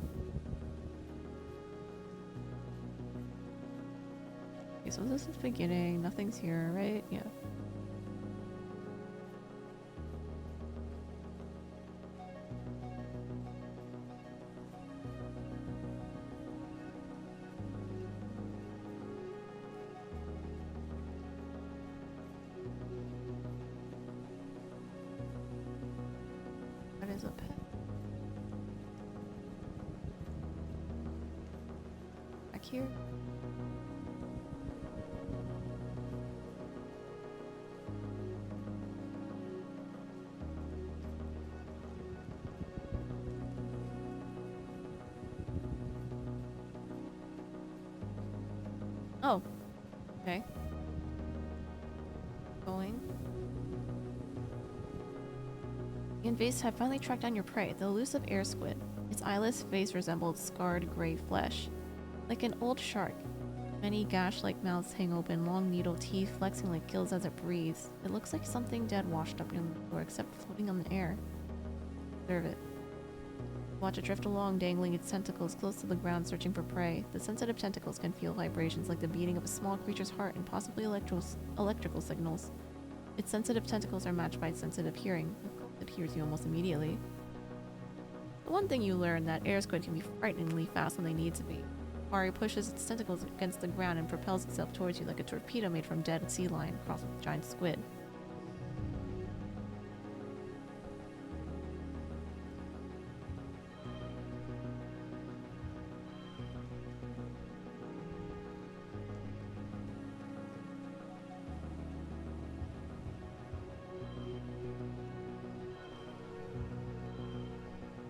Okay, so this is the beginning. Nothing's here, right? Yeah. is up? Back here? Oh, okay. Going. The invasives have finally tracked down your prey, the elusive air squid. Its eyeless face resembled scarred gray flesh. Like an old shark, many gash-like mouths hang open, long needle teeth flexing like gills as it breathes. It looks like something dead washed up near the floor, except floating on the air. Observe it. Watch it drift along, dangling its tentacles close to the ground, searching for prey. The sensitive tentacles can feel vibrations like the beating of a small creature's heart and possibly electrical signals. Its sensitive tentacles are matched by its sensitive hearing. It hears you almost immediately. The one thing you learn that air squid can be frighteningly fast when they need to be. Mari pushes its tentacles against the ground and propels itself towards you like a torpedo made from dead sea lion crossed with giant squid.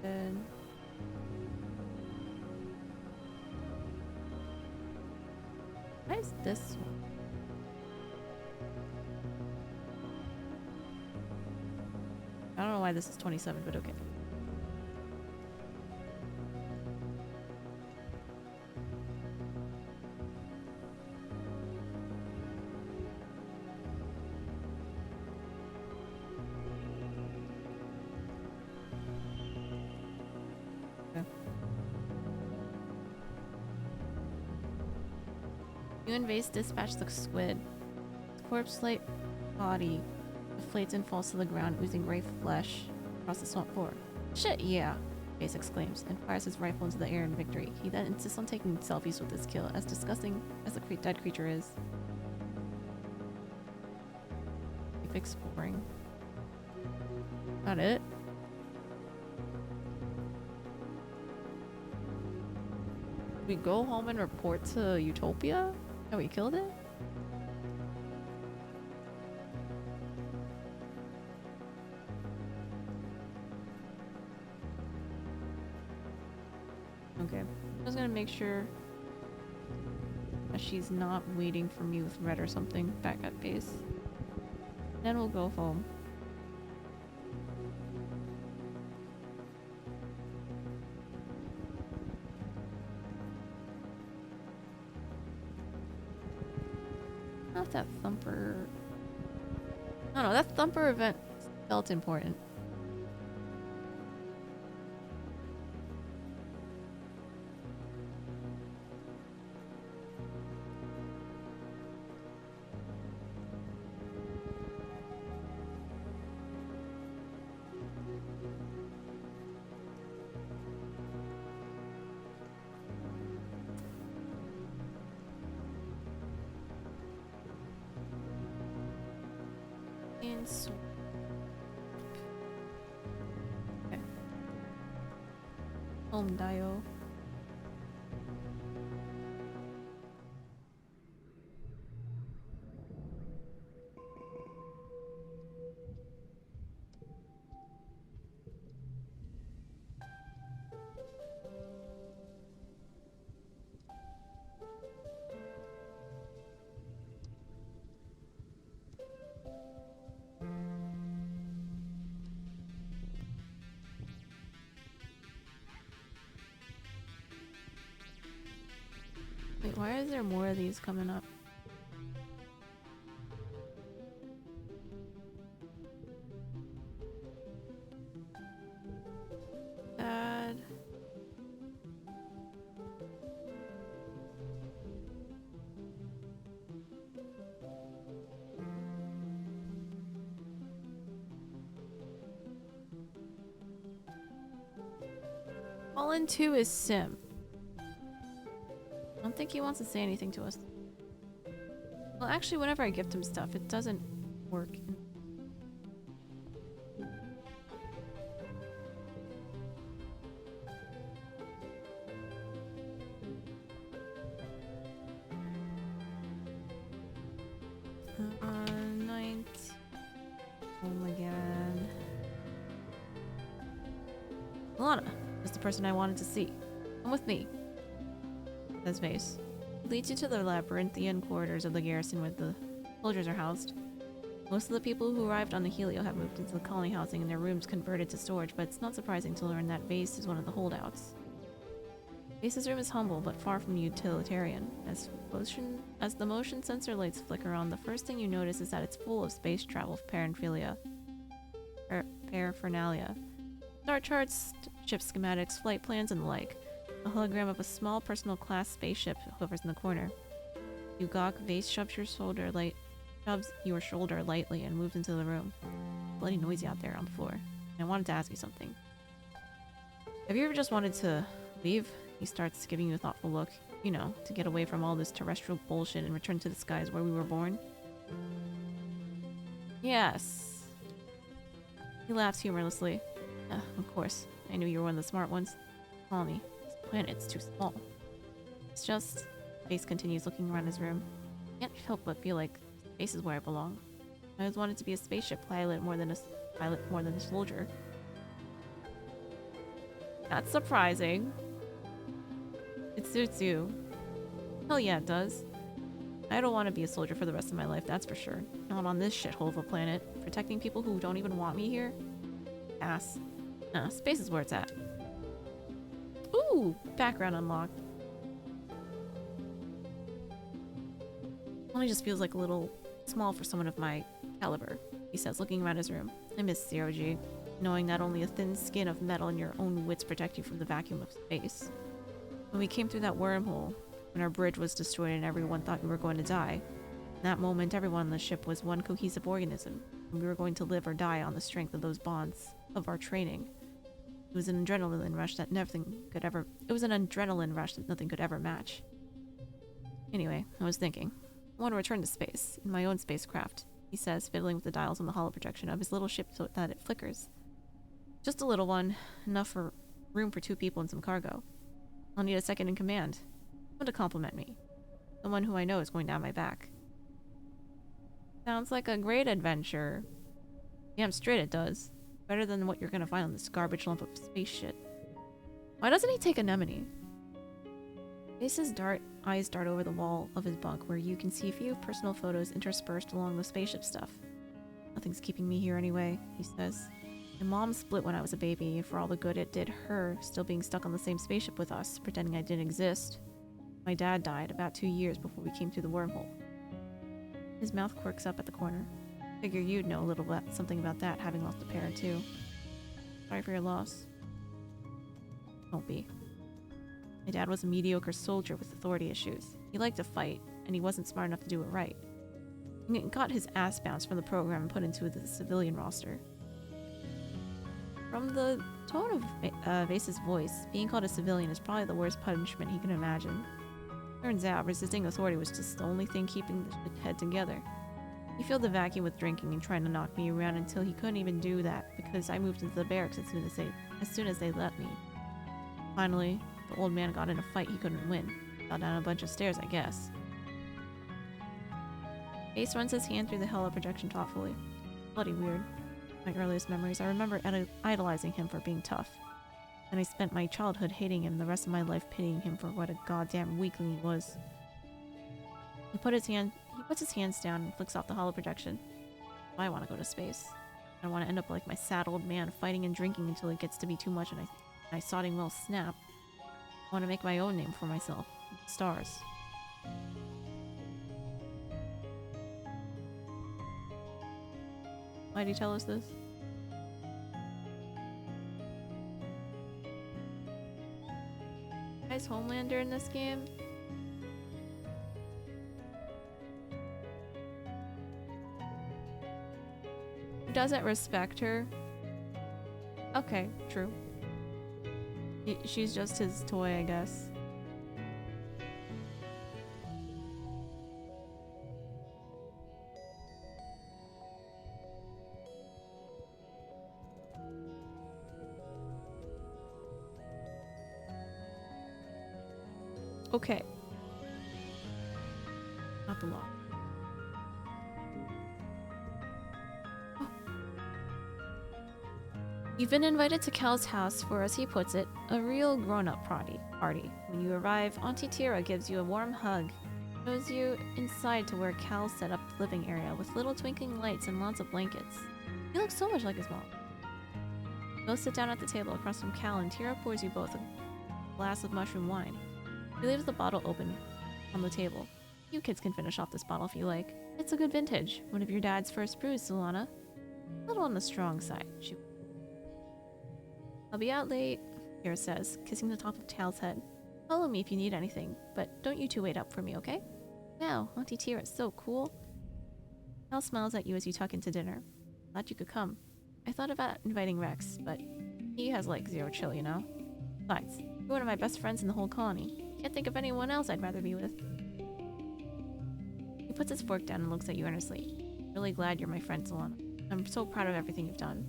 Then why is this one? I don't know why this is 27, but okay. You and Vase dispatch the squid. Its corpse-like body deflates and falls to the ground, oozing gray flesh across the swamp floor. Shit, yeah, Vase exclaims and fires his rifle into the air in victory. He then insists on taking selfies with this kill, as disgusting as the dead creature is. Keep exploring. Not it. We go home and report to Utopia? Oh, we killed it? Okay. I'm just gonna make sure that she's not waiting for me with Red or something back at base. Then we'll go home. Not that Thumper. I don't know, that Thumper event felt important. Okay. Home Dio. Wait, why is there more of these coming up? Bad. Fallen 2 is Sim. I don't think he wants to say anything to us. Well, actually, whenever I gift him stuff, it doesn't work. Alana, is the person I wanted to see. Come with me, says Vase. He leads you to the labyrinthian corridors of the garrison where the soldiers are housed. Most of the people who arrived on the Helio have moved into the colony housing and their rooms converted to storage, but it's not surprising to learn that Vase is one of the holdouts. Vase's room is humble, but far from utilitarian. As the motion sensor lights flicker on, the first thing you notice is that it's full of space travel paraphernalia. Star charts, ship schematics, flight plans, and the like. A hologram of a small personal class spaceship hovers in the corner. You gawk, Vase shoves your shoulder lightly and moves into the room. It's bloody noisy out there on the floor. I wanted to ask you something. Have you ever just wanted to leave? He starts giving you a thoughtful look. You know, to get away from all this terrestrial bullshit and return to the skies where we were born. Yes. He laughs humorlessly. Of course. I knew you were one of the smart ones. Colony. This planet's too small. It's just... Vase continues looking around his room. I can't help but feel like space is where I belong. I always wanted to be a spaceship pilot more than a soldier. That's surprising. It suits you. Hell yeah, it does. I don't want to be a soldier for the rest of my life, that's for sure. Not on this shithole of a planet. Protecting people who don't even want me here? Ass. Space is where it's at. Ooh! Background unlocked. Only just feels like a little small for someone of my caliber, he says, looking around his room. I miss Zero-G, knowing that only a thin skin of metal and your own wits protect you from the vacuum of space. When we came through that wormhole, when our bridge was destroyed and everyone thought we were going to die, in that moment everyone on the ship was one cohesive organism, and we were going to live or die on the strength of those bonds, of our training. It was an adrenaline rush that nothing could ever match. Anyway, I was thinking, I want to return to space, in my own spacecraft, he says, fiddling with the dials on the holoprojection of his little ship so that it flickers. Just a little one, enough for room for 2 people and some cargo. I'll need a second in command. Someone to compliment me. Someone who I know is going to have my back. Sounds like a great adventure. Damn straight it does. Better than what you're gonna find on this garbage lump of space shit. Why doesn't he take Anemone? Vase's eyes dart over the wall of his bunk where you can see a few personal photos interspersed along with spaceship stuff. Nothing's keeping me here anyway, he says. My mom split when I was a baby, for all the good it did her, still being stuck on the same spaceship with us, pretending I didn't exist. My dad died about 2 years before we came through the wormhole. His mouth quirks up at the corner. Figure you'd know a little bit something about that, having lost a parent too. Sorry for your loss. Don't be. My dad was a mediocre soldier with authority issues. He liked to fight, and he wasn't smart enough to do it right. He got his ass bounced from the program and put into the civilian roster. From the tone of Vase's voice, being called a civilian is probably the worst punishment he can imagine. Turns out, resisting authority was just the only thing keeping the head together. He filled the vacuum with drinking and trying to knock me around until he couldn't even do that because I moved into the barracks as soon as they let me. Finally, the old man got in a fight he couldn't win. Fell down a bunch of stairs, I guess. Ace runs his hand through the holoprojection thoughtfully. Bloody weird. My earliest memories, I remember idolizing him for being tough. And I spent my childhood hating him, the rest of my life pitying him for what a goddamn weakling he was. He puts his hands down and flicks off the holoprojection. I want to go to space. I don't want to end up like my sad old man, fighting and drinking until it gets to be too much and I sodding well snap. I want to make my own name for myself. Stars. Why'd he tell us this? Guy's Homelander in this game? Doesn't respect her. Okay, true. She's just his toy, I guess. Okay. Not the law. You've been invited to Cal's house for, as he puts it, a real grown-up party. When you arrive, Auntie Tira gives you a warm hug, shows you inside to where Cal set up the living area with little twinkling lights and lots of blankets. He looks so much like his mom. Both sit down at the table across from Cal and Tira pours you both a glass of mushroom wine. She leaves the bottle open on the table. You kids can finish off this bottle if you like. It's a good vintage, one of your dad's first brews, Solana. A little on the strong side. I'll be out late, Tira says, kissing the top of Cal's head. Follow me if you need anything, but don't you two wait up for me, okay? Wow, Auntie Tira is so cool. Cal smiles at you as you tuck into dinner. Glad you could come. I thought about inviting Rex, but he has like zero chill, you know? Besides, you're one of my best friends in the whole colony. Can't think of anyone else I'd rather be with. He puts his fork down and looks at you earnestly. Really glad you're my friend, Solana. I'm so proud of everything you've done.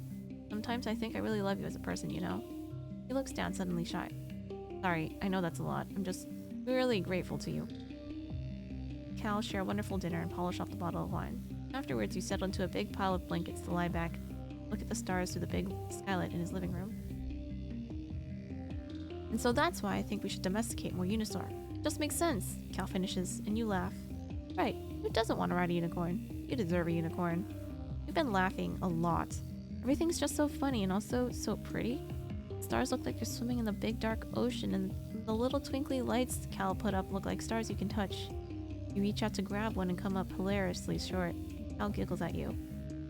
Sometimes I think I really love you as a person, you know? He looks down, suddenly shy. Sorry, I know that's a lot. I'm just really grateful to you. Cal share a wonderful dinner and polish off the bottle of wine. Afterwards, you settle into a big pile of blankets to lie back, look at the stars through the big skylight in his living room. And so that's why I think we should domesticate more Unisaur. Just makes sense, Cal finishes, and you laugh. Right, who doesn't want to ride a unicorn? You deserve a unicorn. We've been laughing a lot. Everything's just so funny and also so pretty. Stars look like you're swimming in the big dark ocean, and the little twinkly lights Cal put up look like stars you can touch. You reach out to grab one and come up hilariously short. Cal giggles at you.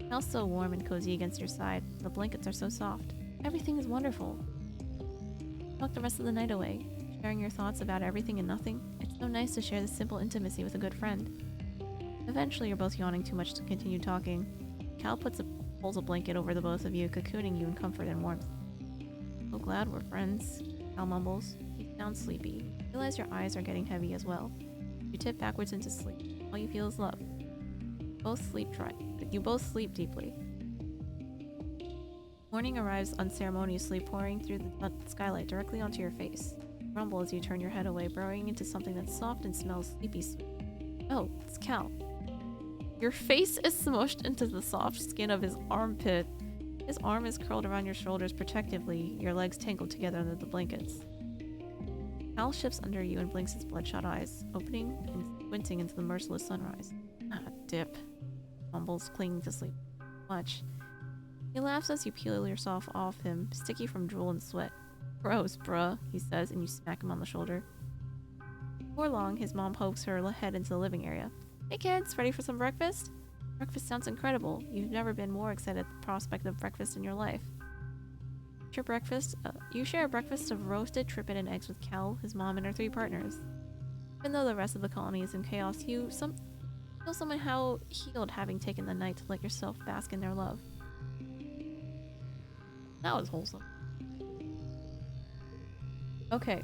Cal's so warm and cozy against your side. The blankets are so soft. Everything is wonderful. Talk the rest of the night away, sharing your thoughts about everything and nothing. It's so nice to share this simple intimacy with a good friend. Eventually, you're both yawning too much to continue talking. Cal pulls a blanket over the both of you, cocooning you in comfort and warmth. So glad we're friends, Cal mumbles. You sound sleepy. You realize your eyes are getting heavy as well. You tip backwards into sleep. All you feel is love. You both sleep deeply. Morning arrives unceremoniously, pouring through the skylight directly onto your face. You grumble as you turn your head away, burrowing into something that's soft and smells sleepy sweet. Oh, it's Cal. Your face is smushed into the soft skin of his armpit. His arm is curled around your shoulders protectively, your legs tangled together under the blankets. Cal shifts under you and blinks his bloodshot eyes, opening and squinting into the merciless sunrise. Ah, dip. Mumbles, clinging to sleep. Much. He laughs as you peel yourself off him, sticky from drool and sweat. Gross, bruh, he says, and you smack him on the shoulder. Before long, his mom pokes her head into the living area. Hey kids, ready for some breakfast? Breakfast sounds incredible. You've never been more excited at the prospect of breakfast in your life. You share a breakfast of roasted tripe and eggs with Cal, his mom, and her 3 partners. Even though the rest of the colony is in chaos, you feel somehow healed having taken the night to let yourself bask in their love. That was wholesome. Okay.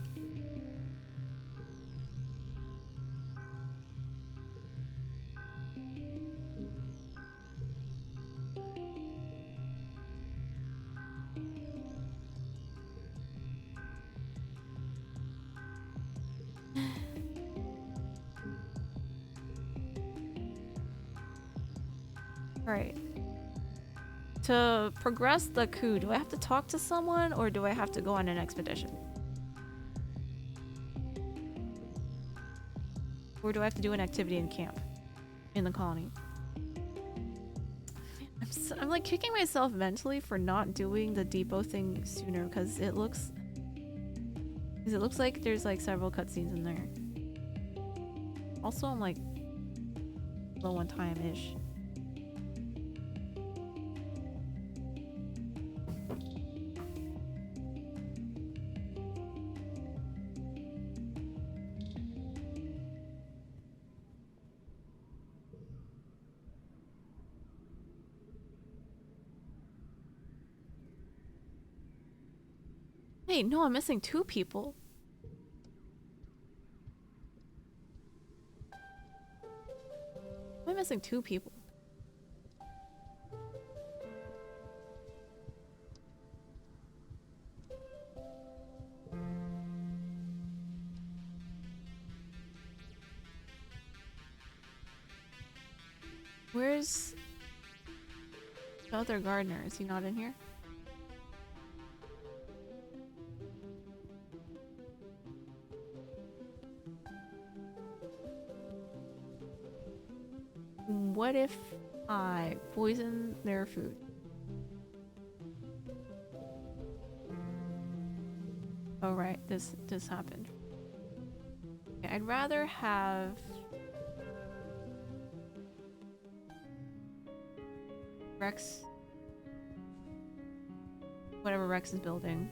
Alright. To progress the coup, do I have to talk to someone or do I have to go on an expedition? Or do I have to do an activity in camp? In the colony? I'm like kicking myself mentally for not doing the depot thing sooner because it looks like there's like several cutscenes in there. Also, I'm like low on time-ish. Hey, no, I'm missing 2 people. I'm missing 2 people. Where's the other gardener? Is he not in here? what if I poison their food? Oh right, this happened. Okay, I'd rather have Rex, whatever Rex is building.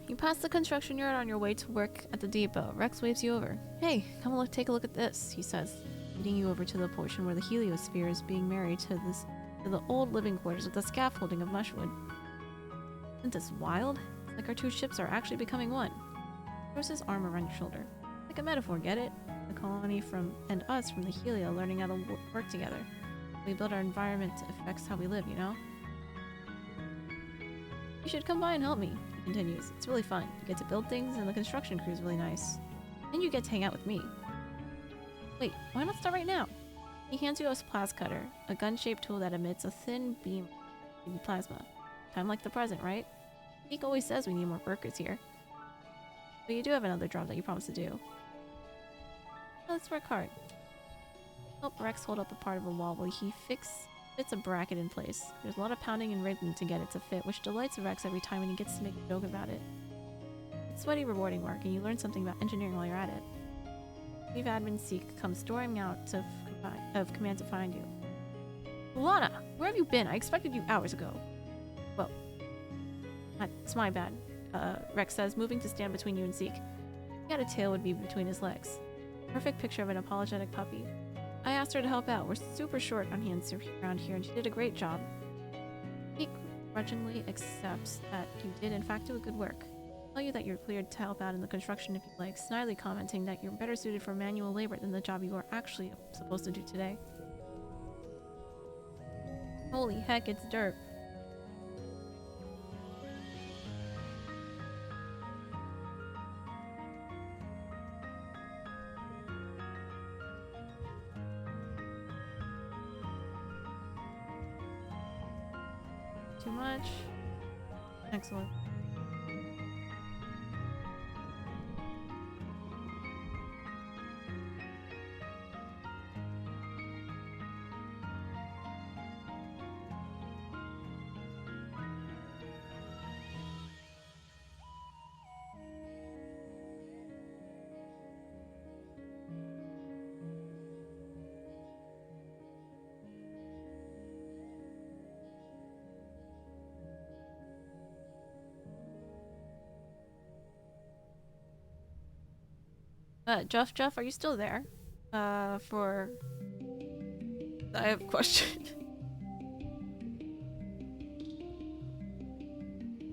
You pass the construction yard on your way to work at the depot. Rex waves you over. Hey, come look, take a look at this, he says, leading you over to the portion where the heliosphere is being married to the old living quarters with the scaffolding of mushwood. Isn't this wild? It's like our two ships are actually becoming one. Throws his arm around your shoulder. Like a metaphor, get it? The colony and us from the Helio learning how to work together. We build our environment affects how we live, you know? You should come by and help me, he continues. It's really fun. You get to build things and the construction crew is really nice. And you get to hang out with me. Wait, why not start right now? He hands you a plasma cutter, a gun-shaped tool that emits a thin beam of plasma. Time like the present, right? Geek always says we need more workers here. But you do have another job that you promised to do. Let's work hard. Help Rex hold up a part of a wall while he fits a bracket in place. There's a lot of pounding and wriggling to get it to fit, which delights Rex every time when he gets to make a joke about it. It's sweaty, rewarding work, and you learn something about engineering while you're at it. Chief Admin Seek comes storming out of command to find you. Lana, where have you been? I expected you hours ago. Well, it's my bad, Rex says, moving to stand between you and Seek. He had a tail would be between his legs. Perfect picture of an apologetic puppy. I asked her to help out. We're super short on hands around here, and she did a great job. He grudgingly accepts that you did in fact do a good work. I'll tell you that you're cleared to help out in the construction if you like, snidely commenting that you're better suited for manual labor than the job you are actually supposed to do today. Holy heck, it's dirt. Too much. Excellent. Jeff, are you still there? I have a question.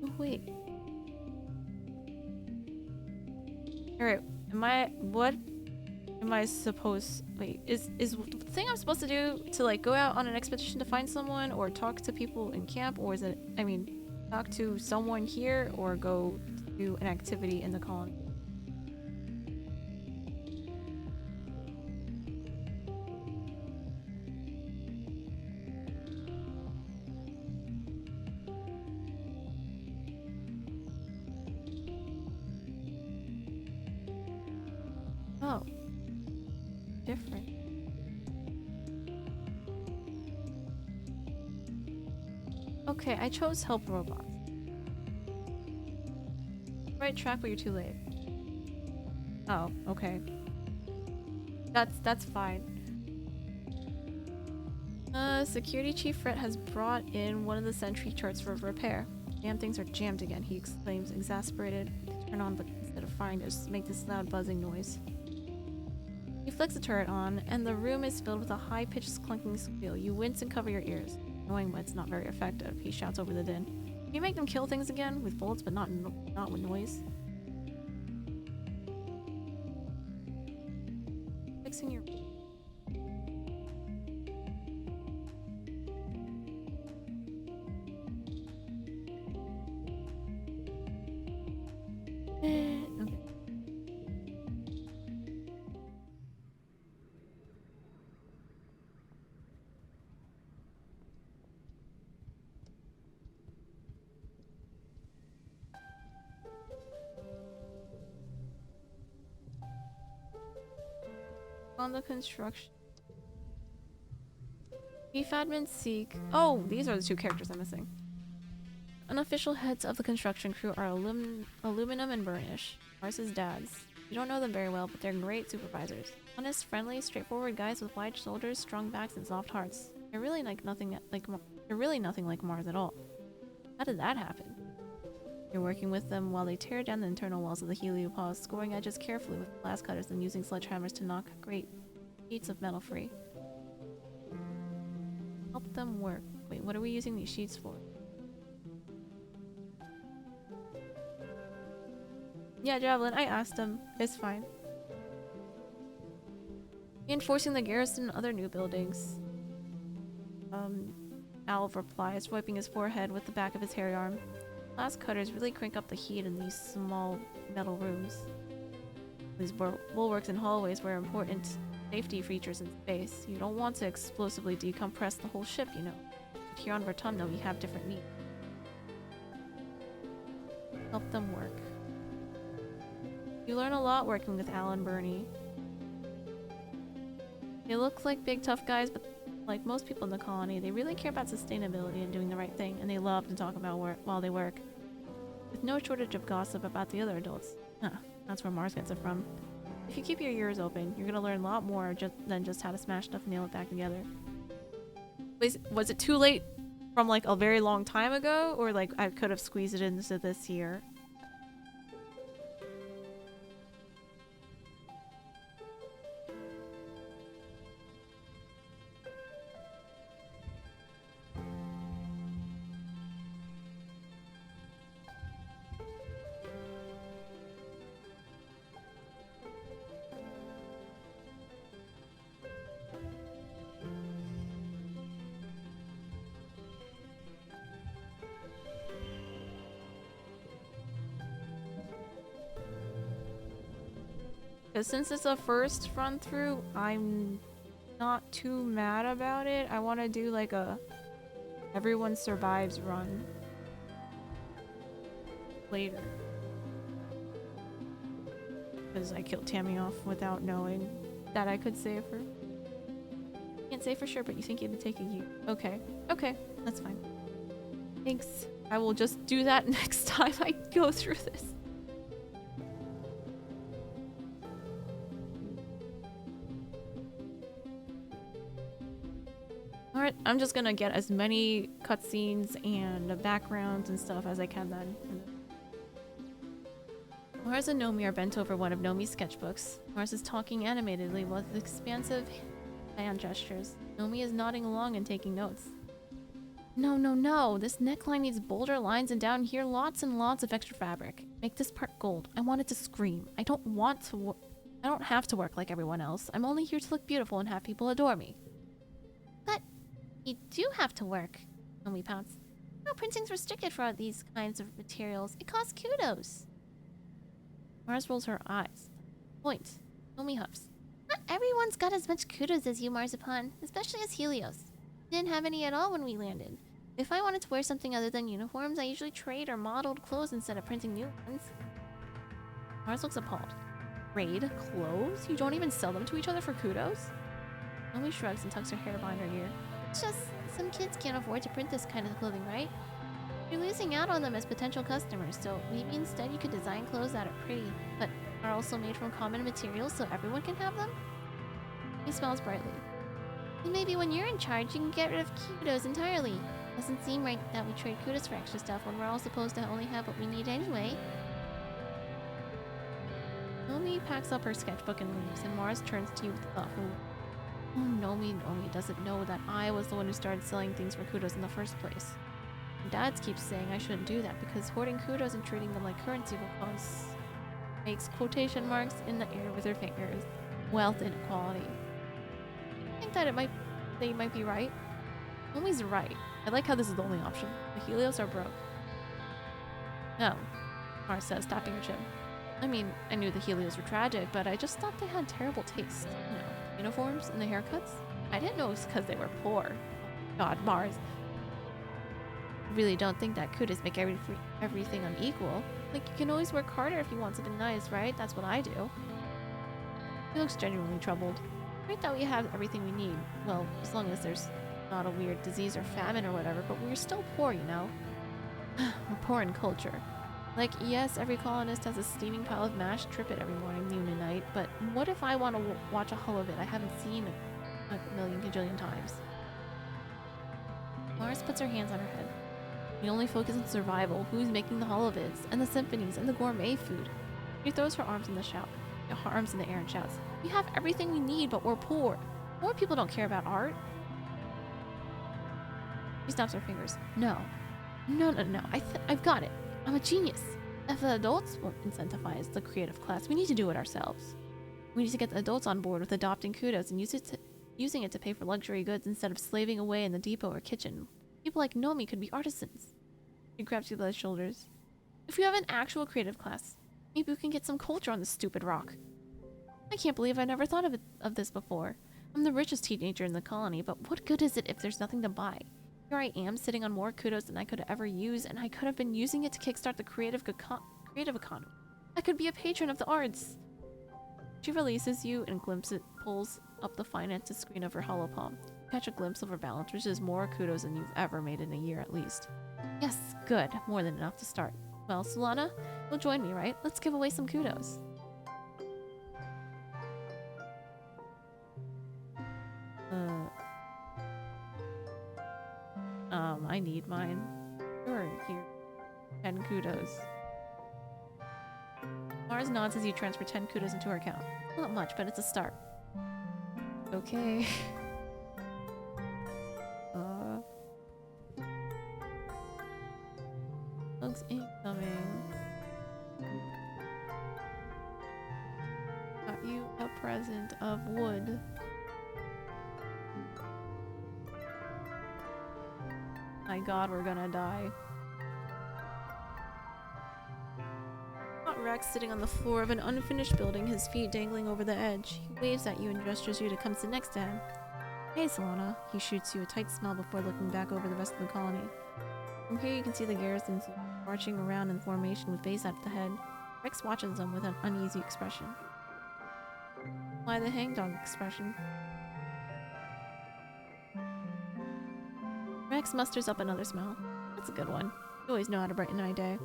Oh, wait. Alright, what am I supposed, wait, is the thing I'm supposed to do to, like, go out on an expedition to find someone, or talk to people in camp, or is it, I mean, talk to someone here, or go do an activity in the colony? Oh. Different. Okay, I chose help robots. Right track, but you're too late. Oh, okay. That's fine. Security Chief Fred has brought in one of the sentry charts for repair. Damn things are jammed again, he exclaims, exasperated. Turn on, but instead of firing, just make this loud buzzing noise. He flicks the turret on, and the room is filled with a high-pitched clunking squeal. You wince and cover your ears. Knowing it's not very effective, he shouts over the din. Can you make them kill things again? With bullets, but not with noise? Fixing your... On the construction. Chief Admin Seek. Oh, these are the two characters I'm missing. Unofficial heads of the construction crew are Aluminum and Burnish, Mars's dads. You don't know them very well, but they're great supervisors. Honest, friendly, straightforward guys with wide shoulders, strong backs, and soft hearts. They're really nothing like Mars at all. How did that happen? You're working with them while they tear down the internal walls of the heliopause, scoring edges carefully with glass cutters and using sledgehammers to knock great sheets of metal free. Help them work. Wait, what are we using these sheets for? Yeah, Javelin, I asked him. It's fine. Reinforcing the garrison and other new buildings. Alv replies, wiping his forehead with the back of his hairy arm. Glass cutters really crank up the heat in these small metal rooms. These bulwarks and hallways were important safety features in space. You don't want to explosively decompress the whole ship, you know. But here on Vertumno, we have different needs. Help them work. You learn a lot working with Al and Bernie. They look like big tough guys, but like most people in the colony, they really care about sustainability and doing the right thing, and they love to talk about work while they work. With no shortage of gossip about the other adults. Huh, that's where Mars gets it from. If you keep your ears open, you're gonna learn a lot more than just how to smash stuff and nail it back together. Was it too late from like a very long time ago, or like I could have squeezed it into this year? Because since it's a first run through, I'm not too mad about it. I want to do like a everyone survives run later. Because I killed Tammy off without knowing that I could save her. Can't say for sure, but you think it would take a year. Okay. Okay, that's fine. Thanks. I will just do that next time I go through this. Alright, I'm just gonna get as many cutscenes and backgrounds and stuff as I can then. Mars and Nomi are bent over one of Nomi's sketchbooks. Mars is talking animatedly with expansive hand gestures. Nomi is nodding along and taking notes. No, no, no! This neckline needs bolder lines and down here lots and lots of extra fabric. Make this part gold. I want it to scream. I don't have to work like everyone else. I'm only here to look beautiful and have people adore me. But you do have to work, Nomi pouts. No, printing's restricted for these kinds of materials. It costs kudos. Mars rolls her eyes. Point. Nomi huffs. Not everyone's got as much kudos as you, Marzipan, especially as Helios. Didn't have any at all when we landed. If I wanted to wear something other than uniforms, I usually trade or modeled clothes instead of printing new ones. Mars looks appalled. Trade clothes? You don't even sell them to each other for kudos? Nomi shrugs and tucks her hair behind her ear. It's just, some kids can't afford to print this kind of clothing, right? You're losing out on them as potential customers, so maybe instead you could design clothes that are pretty, but are also made from common materials so everyone can have them? He smiles brightly. And maybe when you're in charge, you can get rid of kudos entirely. Doesn't seem right that we trade kudos for extra stuff when we're all supposed to only have what we need anyway. Nomi packs up her sketchbook and leaves, and Mars turns to you with a thoughtful look. Oh, Nomi doesn't know that I was the one who started selling things for kudos in the first place. Dads keep saying I shouldn't do that because hoarding kudos and treating them like currency will cause... makes quotation marks in the air with her fingers. Wealth inequality. I think that they might be right. Nomi's right. I like how this is the only option. The Helios are broke. No, Mars says, tapping her chin. I mean, I knew the Helios were tragic, but I just thought they had terrible taste. You know, uniforms and the haircuts. I didn't know it was because they were poor. God, Mars. I really don't think that could just make everything unequal. Like, you can always work harder if you want something nice, right? That's what I do. He looks genuinely troubled. Great that we have everything we need. Well, as long as there's not a weird disease or famine or whatever, but we're still poor, you know? We're poor in culture. Like, yes, every colonist has a steaming pile of mashed trippet every morning, noon, and night, but what if I want to watch a hull of it I haven't seen a million gajillion times? Mars puts her hands on her head. We only focus on survival, who's making the holovids, and the symphonies, and the gourmet food. She throws her arms in the air and shouts, "We have everything we need, but we're poor. Poor people don't care about art." She snaps her fingers. No. No. I've got it. I'm a genius. If the adults won't incentivize the creative class, we need to do it ourselves. We need to get the adults on board with adopting kudos and using it to pay for luxury goods instead of slaving away in the depot or kitchen. People like Nomi could be artisans. She grabs you by the shoulders. If we have an actual creative class, maybe we can get some culture on this stupid rock. I can't believe I never thought of this before. I'm the richest teenager in the colony, but what good is it if there's nothing to buy? Here I am, sitting on more kudos than I could ever use, and I could have been using it to kickstart the creative economy. I could be a patron of the arts. She releases you and pulls up the finances screen of her hollow palm. You catch a glimpse of her balance, which is more kudos than you've ever made in a year at least. Yes, good. More than enough to start. Well, Solana, you'll join me, right? Let's give away some kudos. I need mine. Sure, here. 10 kudos. Mars nods as you transfer 10 kudos into her account. Not much, but it's a start. Okay. Looks incoming. Got you a present of wood. My god, we're gonna die. Rex sitting on the floor of an unfinished building, his feet dangling over the edge. He waves at you and gestures you to come sit next to him. Hey, Solana. He shoots you a tight smile before looking back over the rest of the colony. From here you can see the garrisons marching around in formation with Vase at the head. Rex watches them with an uneasy expression. Why the hangdog expression? Rex musters up another smile. That's a good one. You always know how to brighten my day.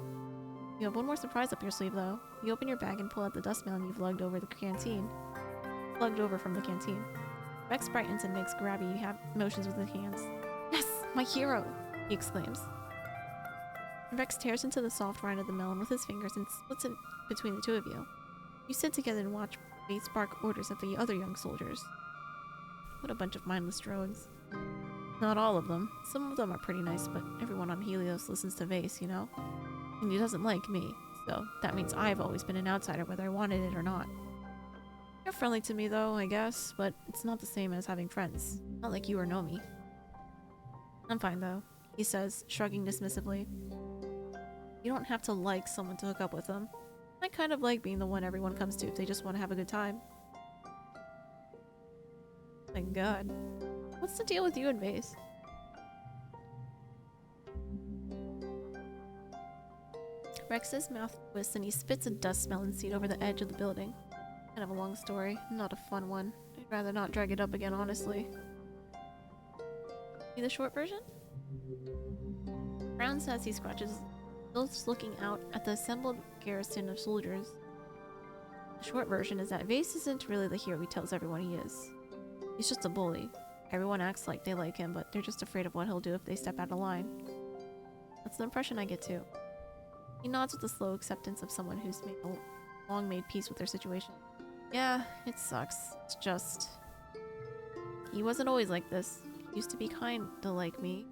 You have one more surprise up your sleeve, though. You open your bag and pull out the dust melon you've lugged over from the canteen. Rex brightens and makes grabby motions with his hands. Yes, my hero! He exclaims. Rex tears into the soft rind of the melon with his fingers and splits it between the two of you. You sit together and watch Vase bark orders at the other young soldiers. What a bunch of mindless drones. Not all of them. Some of them are pretty nice, but everyone on Helios listens to Vase, you know? And he doesn't like me, so that means I've always been an outsider whether I wanted it or not. You're friendly to me though, I guess, but it's not the same as having friends. Not like you or Nomi. I'm fine though, he says, shrugging dismissively. You don't have to like someone to hook up with them. I kind of like being the one everyone comes to if they just want to have a good time. Thank God. What's the deal with you and Vase? Rex's mouth twists and he spits a dust melon seed over the edge of the building. Kind of a long story, not a fun one. I'd rather not drag it up again, honestly. See the short version? Brown says he scratches, still looking out at the assembled garrison of soldiers. The short version is that Vase isn't really the hero he tells everyone he is. He's just a bully. Everyone acts like they like him, but they're just afraid of what he'll do if they step out of line. That's the impression I get too. He nods with the slow acceptance of someone who's long made peace with their situation. Yeah, it sucks. It's just... He wasn't always like this. He used to be kinda like me.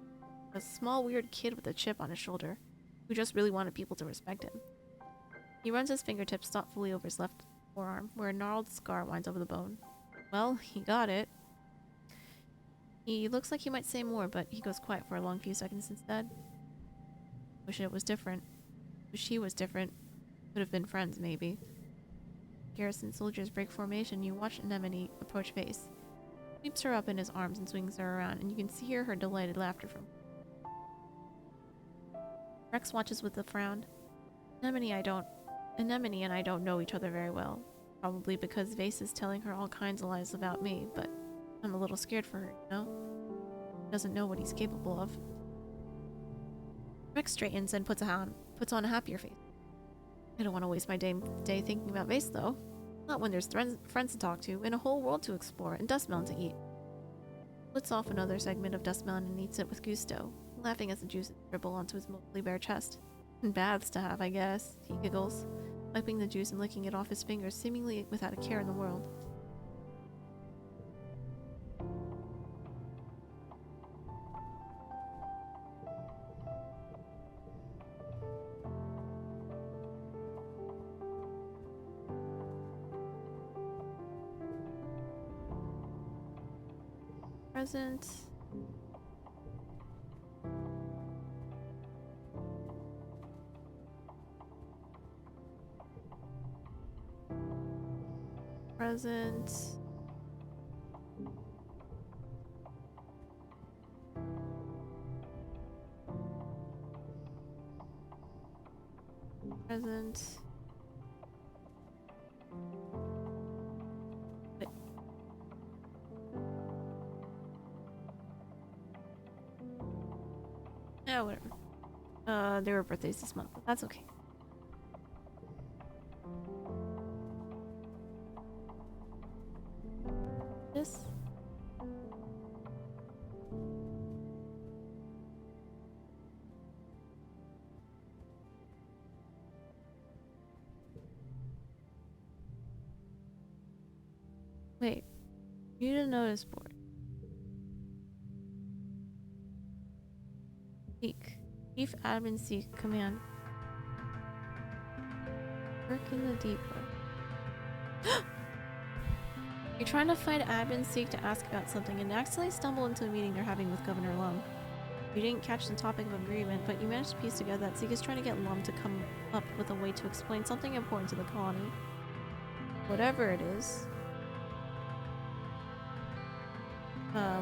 A small weird kid with a chip on his shoulder, who just really wanted people to respect him. He runs his fingertips thoughtfully over his left forearm, where a gnarled scar winds over the bone. Well, he got it. He looks like he might say more, but he goes quiet for a long few seconds instead. Wish it was different. Wish he was different. Could have been friends, maybe. Garrison soldiers break formation. You watch Anemone approach Vase. He sweeps her up in his arms and swings her around, and you can hear her delighted laughter from Rex watches with a frown. Anemone and I don't know each other very well. Probably because Vase is telling her all kinds of lies about me, but I'm a little scared for her, you know? He doesn't know what he's capable of. Rex straightens and puts on a happier face. I don't want to waste my day thinking about Vase, though. Not when there's friends to talk to, and a whole world to explore, and Dustmelon to eat. Splits off another segment of Dustmelon and eats it with gusto, laughing as the juices dribble onto his mostly bare chest. And baths to have, I guess, he giggles, wiping the juice and licking it off his fingers, seemingly without a care in the world. Present. Present. Present. Wait. Yeah, whatever. There were birthdays this month, but that's okay. This. Wait. View the notice board. Seek. Chief admin seek command. Work in the depot. You're trying to find admin seek to ask about something and accidentally stumble into a meeting they're having with Governor Lum. You didn't catch the topic of agreement, but you managed to piece together that Seek is trying to get Lum to come up with a way to explain something important to the colony. Whatever it is.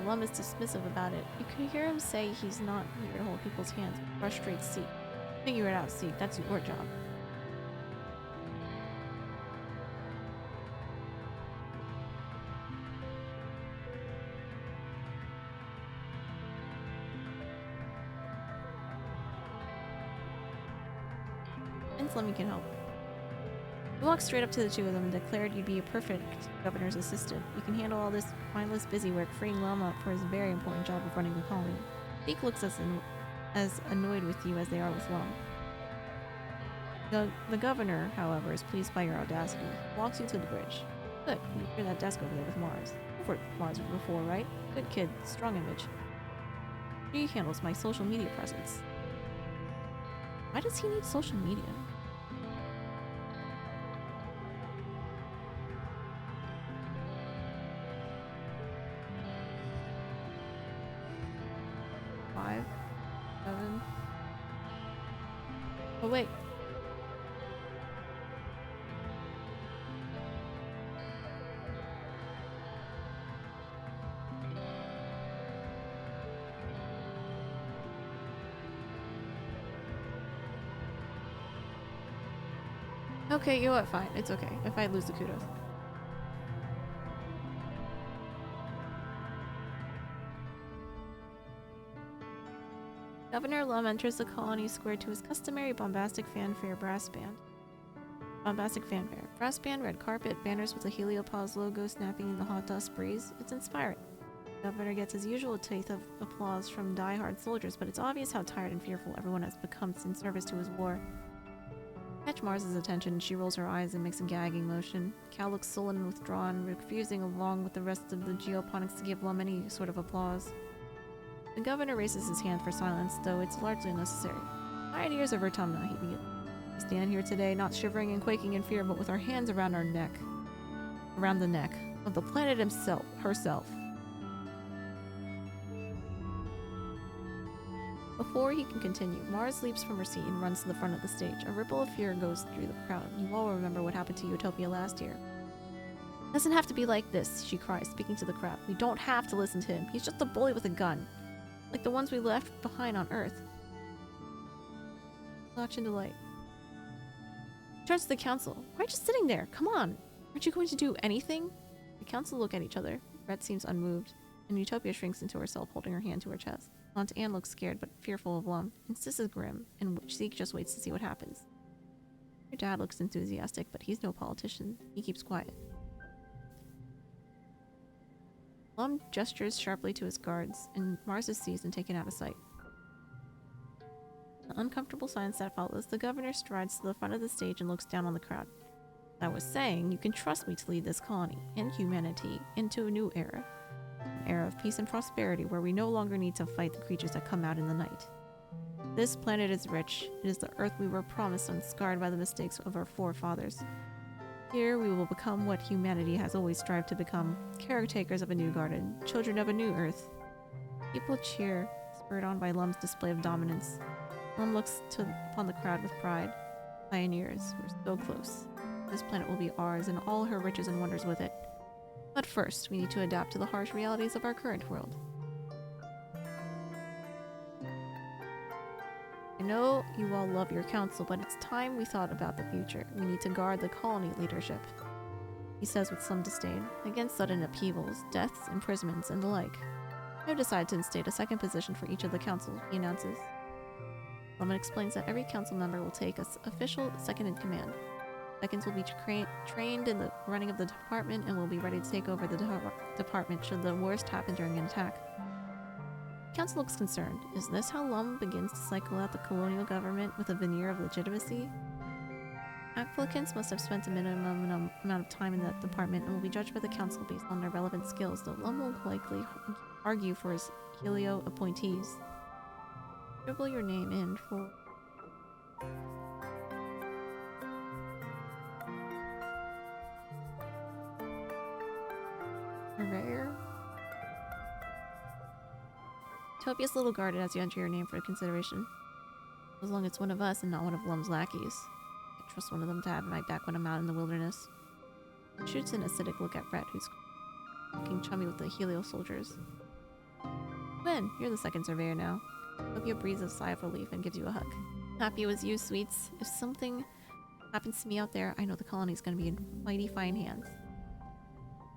Lum is dismissive about it. You can hear him say he's not here to hold people's hands. Frustrate Seek. Figure it out, Seek. That's your job. Lemmy can help. You walked straight up to the two of them and declared you'd be a perfect governor's assistant. You can handle all this mindless busy work, freeing Lum up for his very important job of running the colony. Zeke looks as annoyed with you as they are with Lum. The governor, however, is pleased by your audacity. Walks you to the bridge. Good, you hear that desk over there with Mars. You've worked with Mars before, right? Good kid, strong image. He handles my social media presence. Why does he need social media? Oh wait. Okay, you know what? Fine. It's okay if I lose the kudos. Governor Lum enters the colony square to his customary bombastic fanfare brass band. Bombastic fanfare. Brass band, red carpet, banners with a Heliopause logo snapping in the hot dust breeze. It's inspiring. The governor gets his usual tithe of applause from die-hard soldiers, but it's obvious how tired and fearful everyone has become in service to his war. Catch Mars's attention, she rolls her eyes and makes a gagging motion. Cal looks sullen and withdrawn, refusing along with the rest of the geoponics to give Lum any sort of applause. The governor raises his hand for silence, though it's largely unnecessary. Pioneers of Vertumna, he begins. We stand here today, not shivering and quaking in fear, but with our hands around our neck. Around the neck of the planet herself. Before he can continue, Mars leaps from her seat and runs to the front of the stage. A ripple of fear goes through the crowd. You all remember what happened to Utopia last year. It doesn't have to be like this, she cries, speaking to the crowd. We don't have to listen to him. He's just a bully with a gun. Like the ones we left behind on Earth. Watch in delight. He turns to the council. Why are you just sitting there? Come on. Aren't you going to do anything? The council look at each other. Red seems unmoved, and Utopia shrinks into herself, holding her hand to her chest. Aunt Anne looks scared but fearful of Lum, and Sis is grim, and Zeke just waits to see what happens. Your dad looks enthusiastic, but he's no politician. He keeps quiet. Lum gestures sharply to his guards, and Mars is seized and taken out of sight. The uncomfortable silence that follows, the governor strides to the front of the stage and looks down on the crowd. I was saying, you can trust me to lead this colony and humanity into a new era. An era of peace and prosperity where we no longer need to fight the creatures that come out in the night. This planet is rich. It is the Earth we were promised and scarred by the mistakes of our forefathers. Here we will become what humanity has always strived to become, caretakers of a new garden, children of a new Earth. People cheer, spurred on by Lum's display of dominance. Lum looks upon the crowd with pride. Pioneers, we're so close. This planet will be ours and all her riches and wonders with it. But first, we need to adapt to the harsh realities of our current world. I know you all love your council, but it's time we thought about the future. We need to guard the colony leadership, he says with some disdain, against sudden upheavals, deaths, imprisonments, and the like. I've decided to instate a second position for each of the council, he announces. Lemon explains that every council member will take an official second in command. Seconds will be trained in the running of the department and will be ready to take over the department should the worst happen during an attack. The council looks concerned. Is this how Lum begins to cycle out the colonial government with a veneer of legitimacy? Applicants must have spent a minimum amount of time in that department and will be judged by the council based on their relevant skills, though Lum will likely argue for his Helio appointees. Scribble your name in for... Rare? Utopia's little guarded as you enter your name for consideration. As long as it's one of us and not one of Lum's lackeys. I trust one of them to have my back when I'm out in the wilderness. Shoots an acidic look at Brett, who's looking chummy with the Helio soldiers. Gwen, you're the second surveyor now. Utopia breathes a sigh of relief and gives you a hug. Happy with you, sweets. If something happens to me out there, I know the colony's gonna be in mighty fine hands.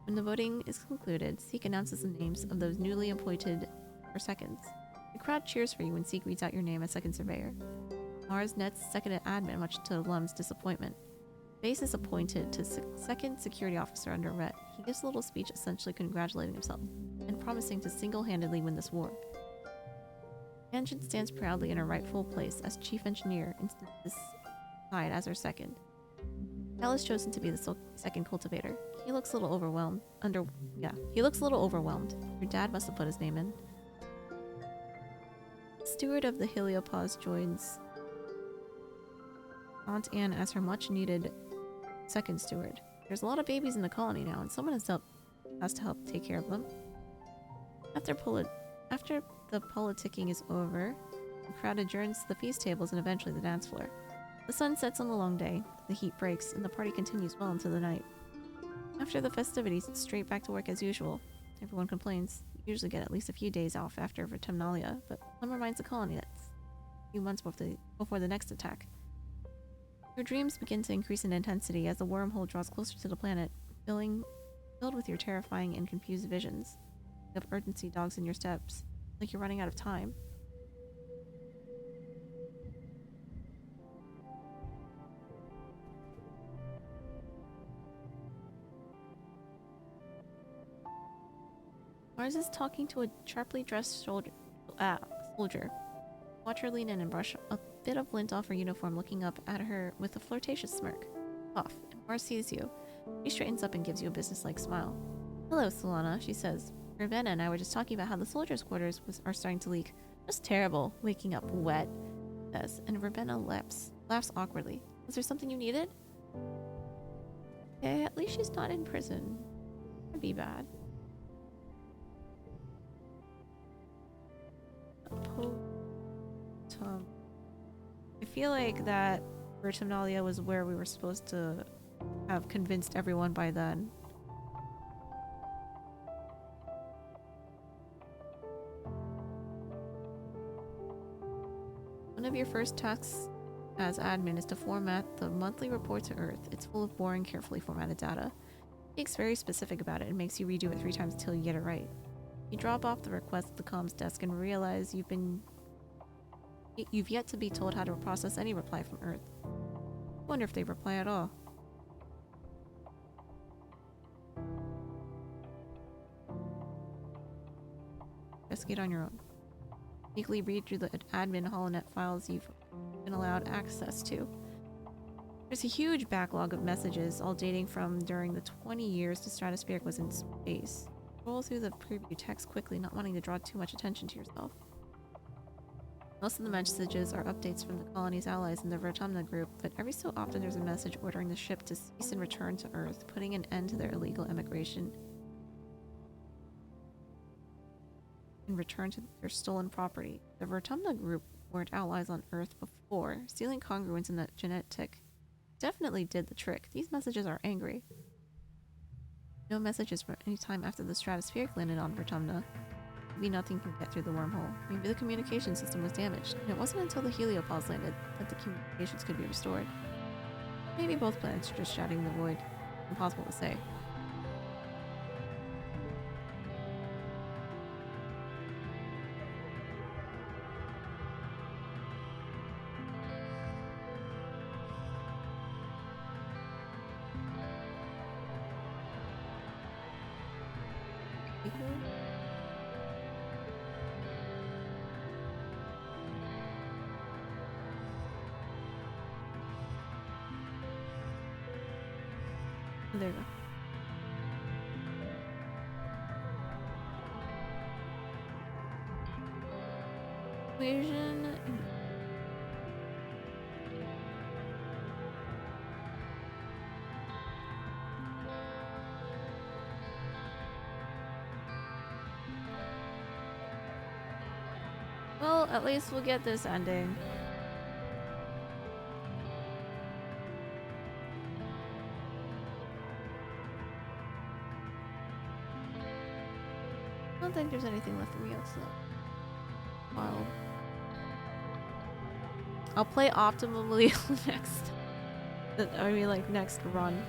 When the voting is concluded, Zeke announces the names of those newly appointed for seconds. The crowd cheers for you when Zeke reads out your name as second surveyor. Mars nets second admin, much to Lum's disappointment. Base is appointed to second security officer under Rhett. He gives a little speech essentially congratulating himself and promising to single-handedly win this war. Tangent stands proudly in her rightful place as chief engineer and this side as her second. Cal is chosen to be the second cultivator. He looks a little overwhelmed. He looks a little overwhelmed. Your dad must have put his name in. Steward of the Heliopause joins Aunt Anne as her much-needed second steward. There's a lot of babies in the colony now, and someone has to help take care of them. After the politicking is over, the crowd adjourns to the feast tables and eventually the dance floor. The sun sets on the long day, the heat breaks, and the party continues well into the night. After the festivities, it's straight back to work as usual. Everyone complains. You usually get at least a few days off after Vertumnalia, but Plum reminds the colony that it's a few months before the next attack. Your dreams begin to increase in intensity as the wormhole draws closer to the planet, filled with your terrifying and confused visions. You have urgency dogs in your steps, like you're running out of time. Mars is talking to a sharply dressed soldier. Watch her lean in and brush a bit of lint off her uniform, looking up at her with a flirtatious smirk. Off, and Mars sees you. She straightens up and gives you a businesslike smile. Hello, Solana, she says. Ravenna and I were just talking about how the soldiers' quarters are starting to leak. Just terrible, waking up wet, says, and Ravenna laughs awkwardly. Was there something you needed? Okay, at least she's not in prison. That'd be bad. I feel like that Vertumnalia was where we were supposed to have convinced everyone by then. One of your first tasks as admin is to format the monthly report to Earth. It's full of boring, carefully formatted data. Jake's very specific about it and makes you redo it 3 times until you get it right. You drop off the request at the comms desk and realize you've yet to be told how to process any reply from Earth. Wonder if they reply at all. Investigate on your own. Sneakily read through the admin holonet files you've been allowed access to. There's a huge backlog of messages, all dating from during the 20 years the Stratospheric was in space. Roll through the preview text quickly, not wanting to draw too much attention to yourself. Most of the messages are updates from the colony's allies in the Vertumna group, but every so often there's a message ordering the ship to cease and return to Earth, putting an end to their illegal immigration and return to their stolen property. The Vertumna group weren't allies on Earth before. Stealing congruence in that genetic definitely did the trick. These messages are angry. No messages for any time after the Stratospheric landed on Vertumna. Maybe nothing can get through the wormhole. Maybe the communication system was damaged, and it wasn't until the heliopods landed that the communications could be restored. Maybe both planets are just shouting in the void. Impossible to say. There you go. Equation. Well, at least we'll get this ending. I don't think there's anything left for me else though. Wow. I'll play optimally next. I mean, like next run.